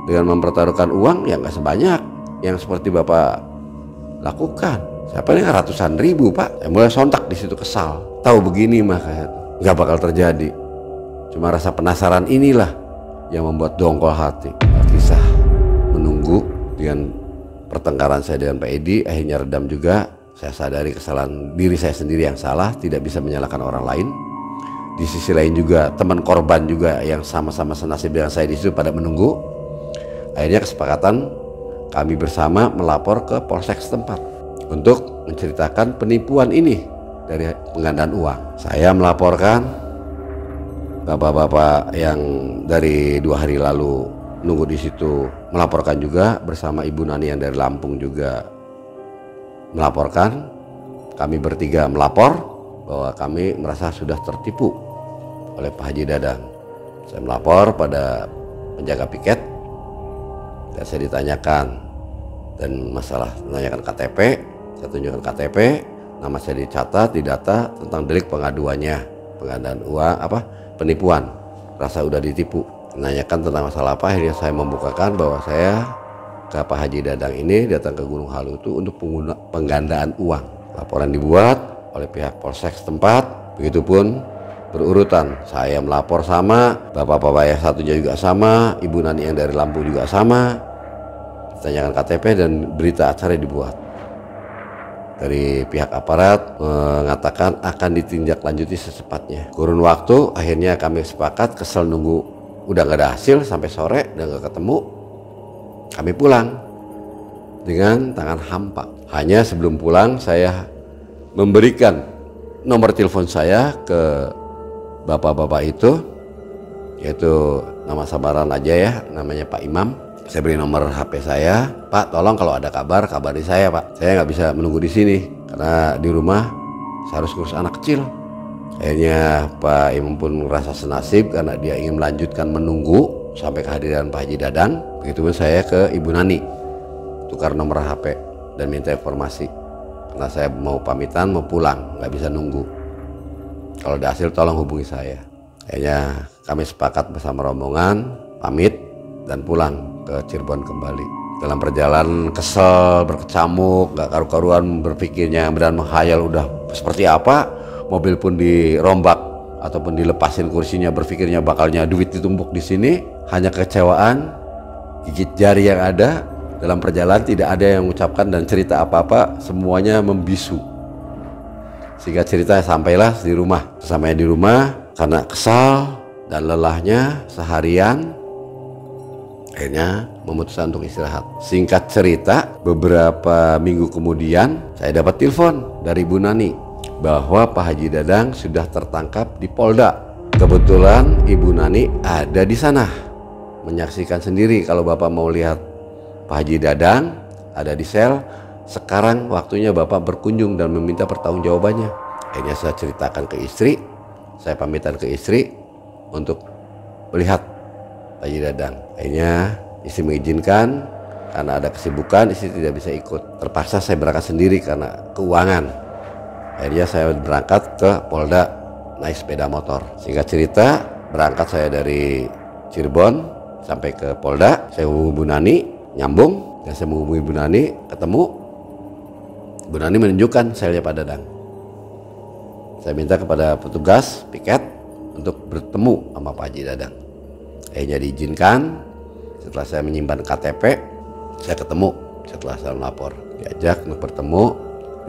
Dengan mempertaruhkan uang yang gak sebanyak yang seperti Bapak lakukan. Saya paling ratusan ribu, Pak." Saya mulai sontak di situ, kesal. Tahu begini mah nggak bakal terjadi. Cuma rasa penasaran inilah yang membuat dongkol hati. Kisah menunggu dengan pertengkaran saya dengan Pak Edi akhirnya redam juga. Saya sadari kesalahan diri saya sendiri yang salah, tidak bisa menyalahkan orang lain. Di sisi lain juga teman korban juga yang sama-sama senasib dengan saya di situ pada menunggu. Akhirnya kesepakatan kami bersama melapor ke polsek setempat untuk menceritakan penipuan ini dari penggandaan uang. Saya melaporkan, bapak-bapak yang dari 2 hari lalu nunggu di situ melaporkan juga, bersama Ibu Nani yang dari Lampung juga melaporkan. Kami bertiga melapor bahwa kami merasa sudah tertipu oleh Pak Haji Dadang. Saya melapor pada penjaga piket dan saya ditanyakan, dan masalah menanyakan KTP, saya tunjukkan KTP, nama saya dicatat, didata tentang delik pengaduannya, penggandaan uang, penipuan, rasa udah ditipu. Menanyakan tentang masalah apa, akhirnya saya membukakan bahwa saya ke Pak Haji Dadang ini datang ke Gunung Halu itu untuk penggandaan uang. Laporan dibuat oleh pihak polsek setempat, begitupun berurutan. Saya melapor sama, bapak-bapak yang satunya juga sama, Ibu Nani yang dari Lampung juga sama. Ditanyakan KTP dan berita acara dibuat. Dari pihak aparat mengatakan akan ditindaklanjuti secepatnya. Kurun waktu, akhirnya kami sepakat, kesel nunggu udah gak ada hasil sampai sore dan gak ketemu. Kami pulang dengan tangan hampa. Hanya sebelum pulang saya memberikan nomor telepon saya ke bapak-bapak itu, yaitu nama samaran aja ya, namanya Pak Imam. Saya beri nomor HP saya, Pak tolong kalau ada kabar kabari saya Pak. Saya nggak bisa menunggu di sini karena di rumah saya harus ngurus anak kecil. Akhirnya Pak Imam pun merasa senasib karena dia ingin melanjutkan menunggu sampai kehadiran Pak Haji Dadang. Begitupun saya ke Ibu Nani, tukar nomor HP dan minta informasi. Karena saya mau pamitan, mau pulang, nggak bisa nunggu. Kalau ada hasil tolong hubungi saya. Akhirnya kami sepakat bersama rombongan, pamit dan pulang ke Cirebon kembali. Dalam perjalanan kesel, berkecamuk, gak karu-karuan berpikirnya dan menghayal udah seperti apa. Mobil pun dirombak ataupun dilepasin kursinya, berpikirnya bakalnya duit ditumpuk di sini. Hanya kecewaan, gigit jari yang ada. Dalam perjalanan tidak ada yang mengucapkan dan cerita apa-apa, semuanya membisu. Sehingga cerita sampailah di rumah. Sampai di rumah karena kesal dan lelahnya seharian, akhirnya memutuskan untuk istirahat. Singkat cerita, beberapa minggu kemudian saya dapat telepon dari Bu Nani bahwa Pak Haji Dadang sudah tertangkap di Polda. Kebetulan Ibu Nani ada di sana, menyaksikan sendiri. Kalau Bapak mau lihat Pak Haji Dadang ada di sel, sekarang waktunya Bapak berkunjung dan meminta pertanggungjawabannya. Akhirnya saya ceritakan ke istri, saya pamitan ke istri untuk melihat Pak Haji Dadang. Akhirnya istri mengizinkan karena ada kesibukan, istri tidak bisa ikut. Terpaksa saya berangkat sendiri karena keuangan. Akhirnya saya berangkat ke Polda naik sepeda motor. Singkat cerita, berangkat saya dari Cirebon sampai ke Polda. Saya hubungi Bu Nani, nyambung, dan saya menghubungi Bu Nani, ketemu. Bu Nani menunjukkan selnya Pak Dadang. Saya minta kepada petugas piket untuk bertemu sama Pak Haji Dadang. Akhirnya diizinkan. Setelah saya menyimpan KTP, saya ketemu. Setelah saya melapor, diajak untuk bertemu,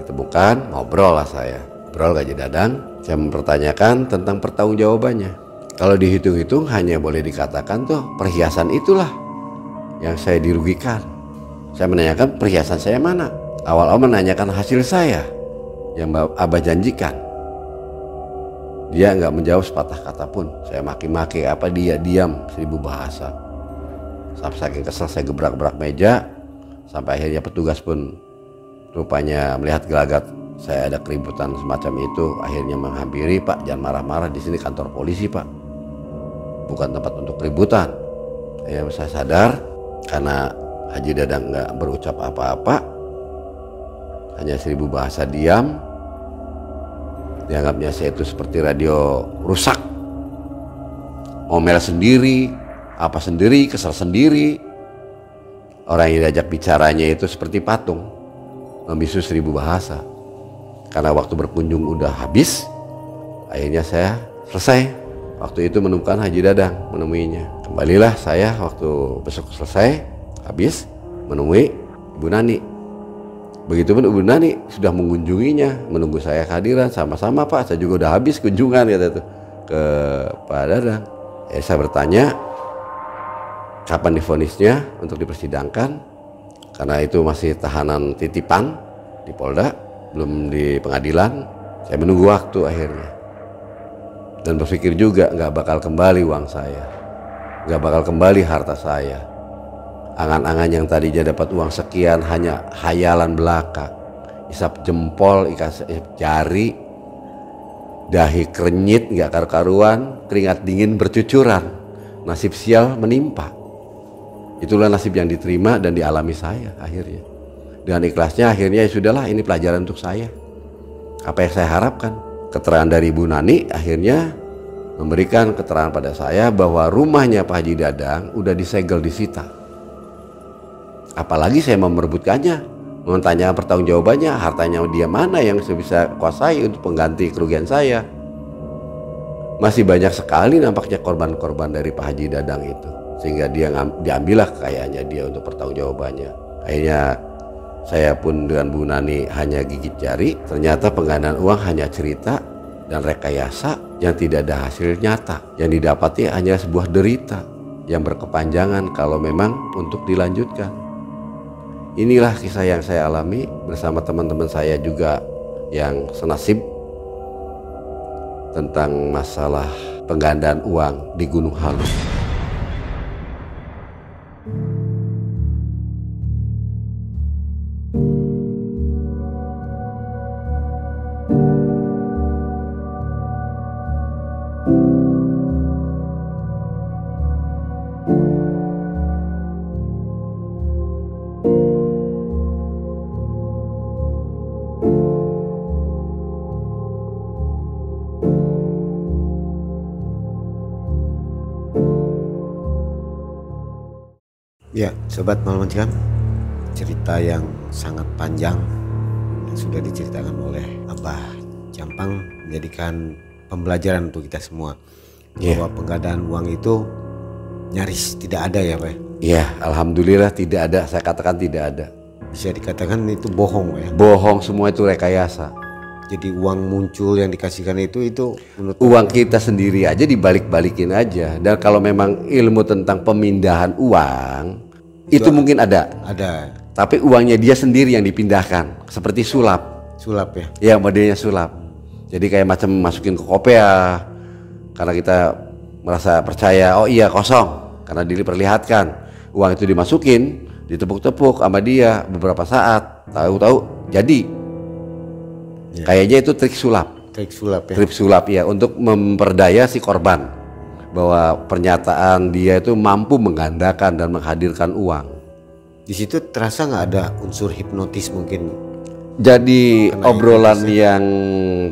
ditemukan, ngobrol lah saya. Ngobrol Haji Dadang, saya mempertanyakan tentang pertanggungjawabannya. Kalau dihitung-hitung hanya boleh dikatakan tuh perhiasan itulah yang saya dirugikan. Saya menanyakan perhiasan saya mana. Awal-awal menanyakan hasil saya yang Abah janjikan. Dia nggak menjawab sepatah kata pun. Saya maki-maki apa dia diam 1000 bahasa. Sampai saking kesel saya gebrak-gebrak meja. Sampai akhirnya petugas pun rupanya melihat gelagat saya ada keributan semacam itu. Akhirnya menghampiri, Pak jangan marah-marah, di sini kantor polisi Pak, bukan tempat untuk keributan. Ya saya sadar karena Haji Dadang nggak berucap apa-apa, hanya 1000 bahasa diam. Dianggapnya saya itu seperti radio rusak, ngomel sendiri, apa sendiri, kesal sendiri. Orang yang diajak bicaranya itu seperti patung, membisu 1000 bahasa. Karena waktu berkunjung udah habis, akhirnya saya selesai. Waktu itu menemukan Haji Dadang, menemuinya. Kembalilah saya waktu besok selesai, habis, menemui Ibu Nani. Begitupun Ibu Nani sudah mengunjunginya, menunggu saya kehadiran, sama-sama Pak, saya juga udah habis kunjungan, kata itu. ke Pak Dadang. Saya bertanya kapan divonisnya untuk dipersidangkan, karena itu masih tahanan titipan di Polda, belum di pengadilan. Saya menunggu waktu akhirnya, dan berpikir juga nggak bakal kembali uang saya, nggak bakal kembali harta saya. Angan-angan yang tadinya dapat uang sekian hanya hayalan belaka. Isap jempol, isap jari, dahi krenyit nggak karu-karuan, keringat dingin bercucuran. Nasib sial menimpa. Itulah nasib yang diterima dan dialami saya akhirnya. Dengan ikhlasnya akhirnya ya sudahlah, ini pelajaran untuk saya. Apa yang saya harapkan? Keterangan dari Ibu Nani akhirnya memberikan keterangan pada saya bahwa rumahnya Pak Haji Dadang udah disegel, disita. Apalagi saya mau merebutkannya, mempertanyakan pertanggungjawabannya, hartanya dia mana yang saya bisa kuasai untuk pengganti kerugian saya. Masih banyak sekali nampaknya korban-korban dari Pak Haji Dadang itu, sehingga dia diambillah kekayaannya dia untuk pertanggungjawabannya. Akhirnya saya pun dengan Bu Nani hanya gigit jari. Ternyata penggandaan uang hanya cerita dan rekayasa yang tidak ada hasil nyata. Yang didapati hanya sebuah derita yang berkepanjangan kalau memang untuk dilanjutkan. Inilah kisah yang saya alami bersama teman-teman saya juga yang senasib tentang masalah penggandaan uang di Gunung Halu. Ya, sobat Malam Mencekam, cerita yang sangat panjang yang sudah diceritakan oleh Abah Jampang menjadikan pembelajaran untuk kita semua bahwa penggandaan uang itu nyaris tidak ada ya Pak. Iya, alhamdulillah tidak ada. Saya katakan tidak ada. Bisa dikatakan itu bohong ya. Bohong, semua itu rekayasa. Jadi uang muncul yang dikasihkan itu menurut Uang kita sendiri aja dibalik-balikin aja. Dan kalau memang ilmu tentang pemindahan uang itu mungkin ada. Ada. Tapi uangnya dia sendiri yang dipindahkan, seperti sulap. Sulap ya. Ya, modelnya sulap. Jadi kayak macam masukin ke kopiah, karena kita merasa percaya, oh iya kosong, karena diperlihatkan. Uang itu dimasukin, ditepuk-tepuk sama dia beberapa saat, tahu-tahu jadi. Ya. Kayaknya itu trik sulap. Trik sulap ya. Trik sulap ya, untuk memperdaya si korban bahwa pernyataan dia itu mampu menggandakan dan menghadirkan uang. Di situ terasa nggak ada unsur hipnotis mungkin. Jadi obrolan yang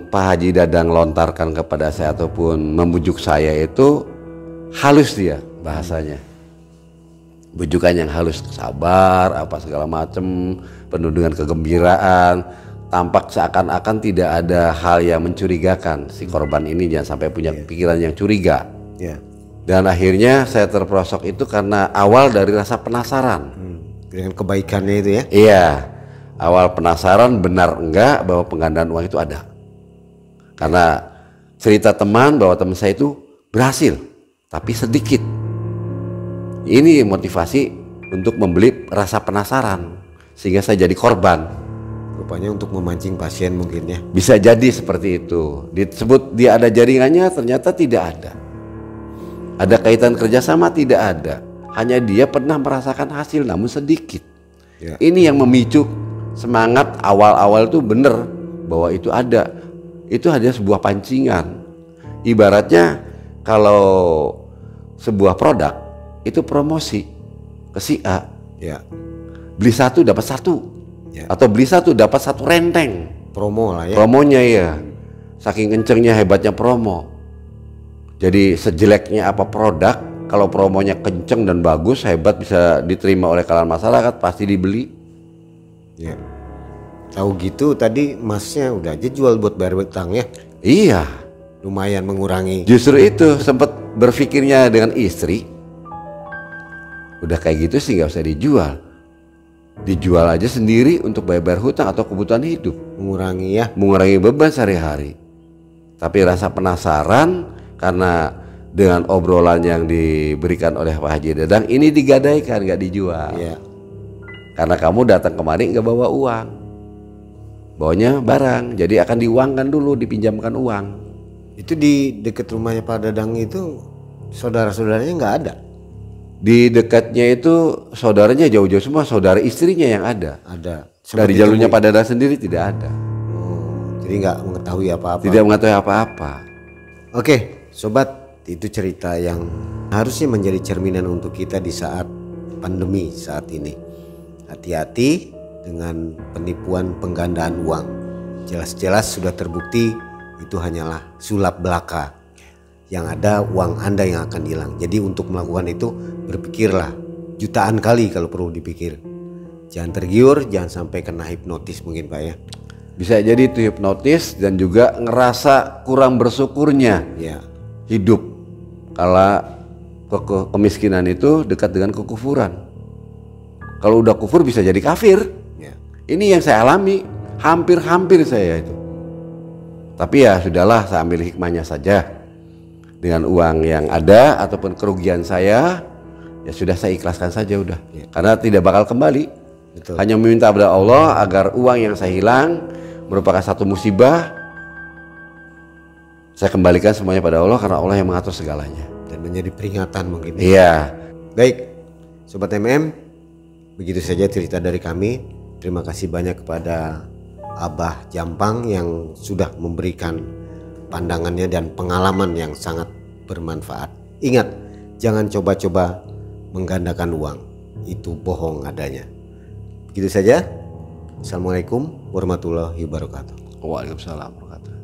Pak Haji Dadang lontarkan kepada saya ataupun membujuk saya itu halus dia bahasanya. Bujukan yang halus, sabar, apa segala macam, penuh dengan kegembiraan. Tampak seakan-akan tidak ada hal yang mencurigakan. Si korban ini jangan sampai punya pikiran yang curiga. Dan akhirnya saya terperosok itu karena awal dari rasa penasaran. Dengan kebaikannya itu ya. Iya, awal penasaran benar enggak bahwa penggandaan uang itu ada. Karena cerita teman bahwa teman saya itu berhasil, tapi sedikit. Ini motivasi untuk membeli rasa penasaran, sehingga saya jadi korban. Rupanya untuk memancing pasien mungkin ya. Bisa jadi seperti itu. Disebut dia ada jaringannya, ternyata tidak ada. Ada kaitan kerjasama, tidak ada. Hanya dia pernah merasakan hasil namun sedikit. Ini yang memicu semangat awal-awal itu benar bahwa itu ada. Itu hanya sebuah pancingan. Ibaratnya kalau sebuah produk itu promosi ke si A. Beli satu dapat satu. Atau beli satu dapat satu renteng. Promo lah ya. Promonya ya. Saking kencengnya hebatnya promo. Jadi sejeleknya apa produk, kalau promonya kenceng dan bagus, hebat, bisa diterima oleh kalangan masyarakat, pasti dibeli. Ya. Tahu gitu tadi masnya udah aja jual buat bayar utang ya. Iya. Lumayan mengurangi. Justru itu sempat berpikirnya dengan istri. Udah kayak gitu sih nggak usah dijual. Dijual aja sendiri untuk bayar hutang atau kebutuhan hidup. Mengurangi ya. Mengurangi beban sehari-hari. Tapi rasa penasaran karena dengan obrolan yang diberikan oleh Pak Haji Dadang ini digadaikan, nggak dijual. Iya. Karena kamu datang kemari nggak bawa uang, bawanya barang, jadi akan diuangkan dulu, dipinjamkan uang. Itu di dekat rumahnya Pak Dadang itu saudara-saudaranya nggak ada? Di dekatnya itu saudaranya jauh-jauh semua, saudara istrinya yang ada. Ada. Dari jalurnya Pak Dadang sendiri tidak ada. Oh, jadi nggak mengetahui apa-apa. Tidak mengetahui apa-apa. Oke, sobat, itu cerita yang harusnya menjadi cerminan untuk kita di saat pandemi saat ini. Hati-hati dengan penipuan penggandaan uang. Jelas-jelas sudah terbukti itu hanyalah sulap belaka. Yang ada uang Anda yang akan hilang. Jadi untuk melakukan itu berpikirlah jutaan kali kalau perlu dipikir. Jangan tergiur, jangan sampai kena hipnotis mungkin Pak ya. Bisa jadi itu hipnotis dan juga ngerasa kurang bersyukurnya Ya. hidup. Kalau kemiskinan itu dekat dengan kekufuran. Kalau udah kufur bisa jadi kafir. Ya. Ini yang saya alami, hampir-hampir saya itu. Tapi ya sudahlah, saya ambil hikmahnya saja. Dengan uang yang ada ataupun kerugian saya, ya sudah saya ikhlaskan saja udah. Ya. Karena tidak bakal kembali. Betul. Hanya meminta kepada Allah agar uang yang saya hilang merupakan satu musibah. Saya kembalikan semuanya pada Allah karena Allah yang mengatur segalanya. Dan menjadi peringatan mungkin. Iya. Baik, Sobat MM, begitu saja cerita dari kami. Terima kasih banyak kepada Abah Jampang yang sudah memberikan pandangannya dan pengalaman yang sangat bermanfaat. Ingat, jangan coba-coba menggandakan uang. Itu bohong adanya. Begitu saja. Assalamualaikum warahmatullahi wabarakatuh. Waalaikumsalam warahmatullahi wabarakatuh.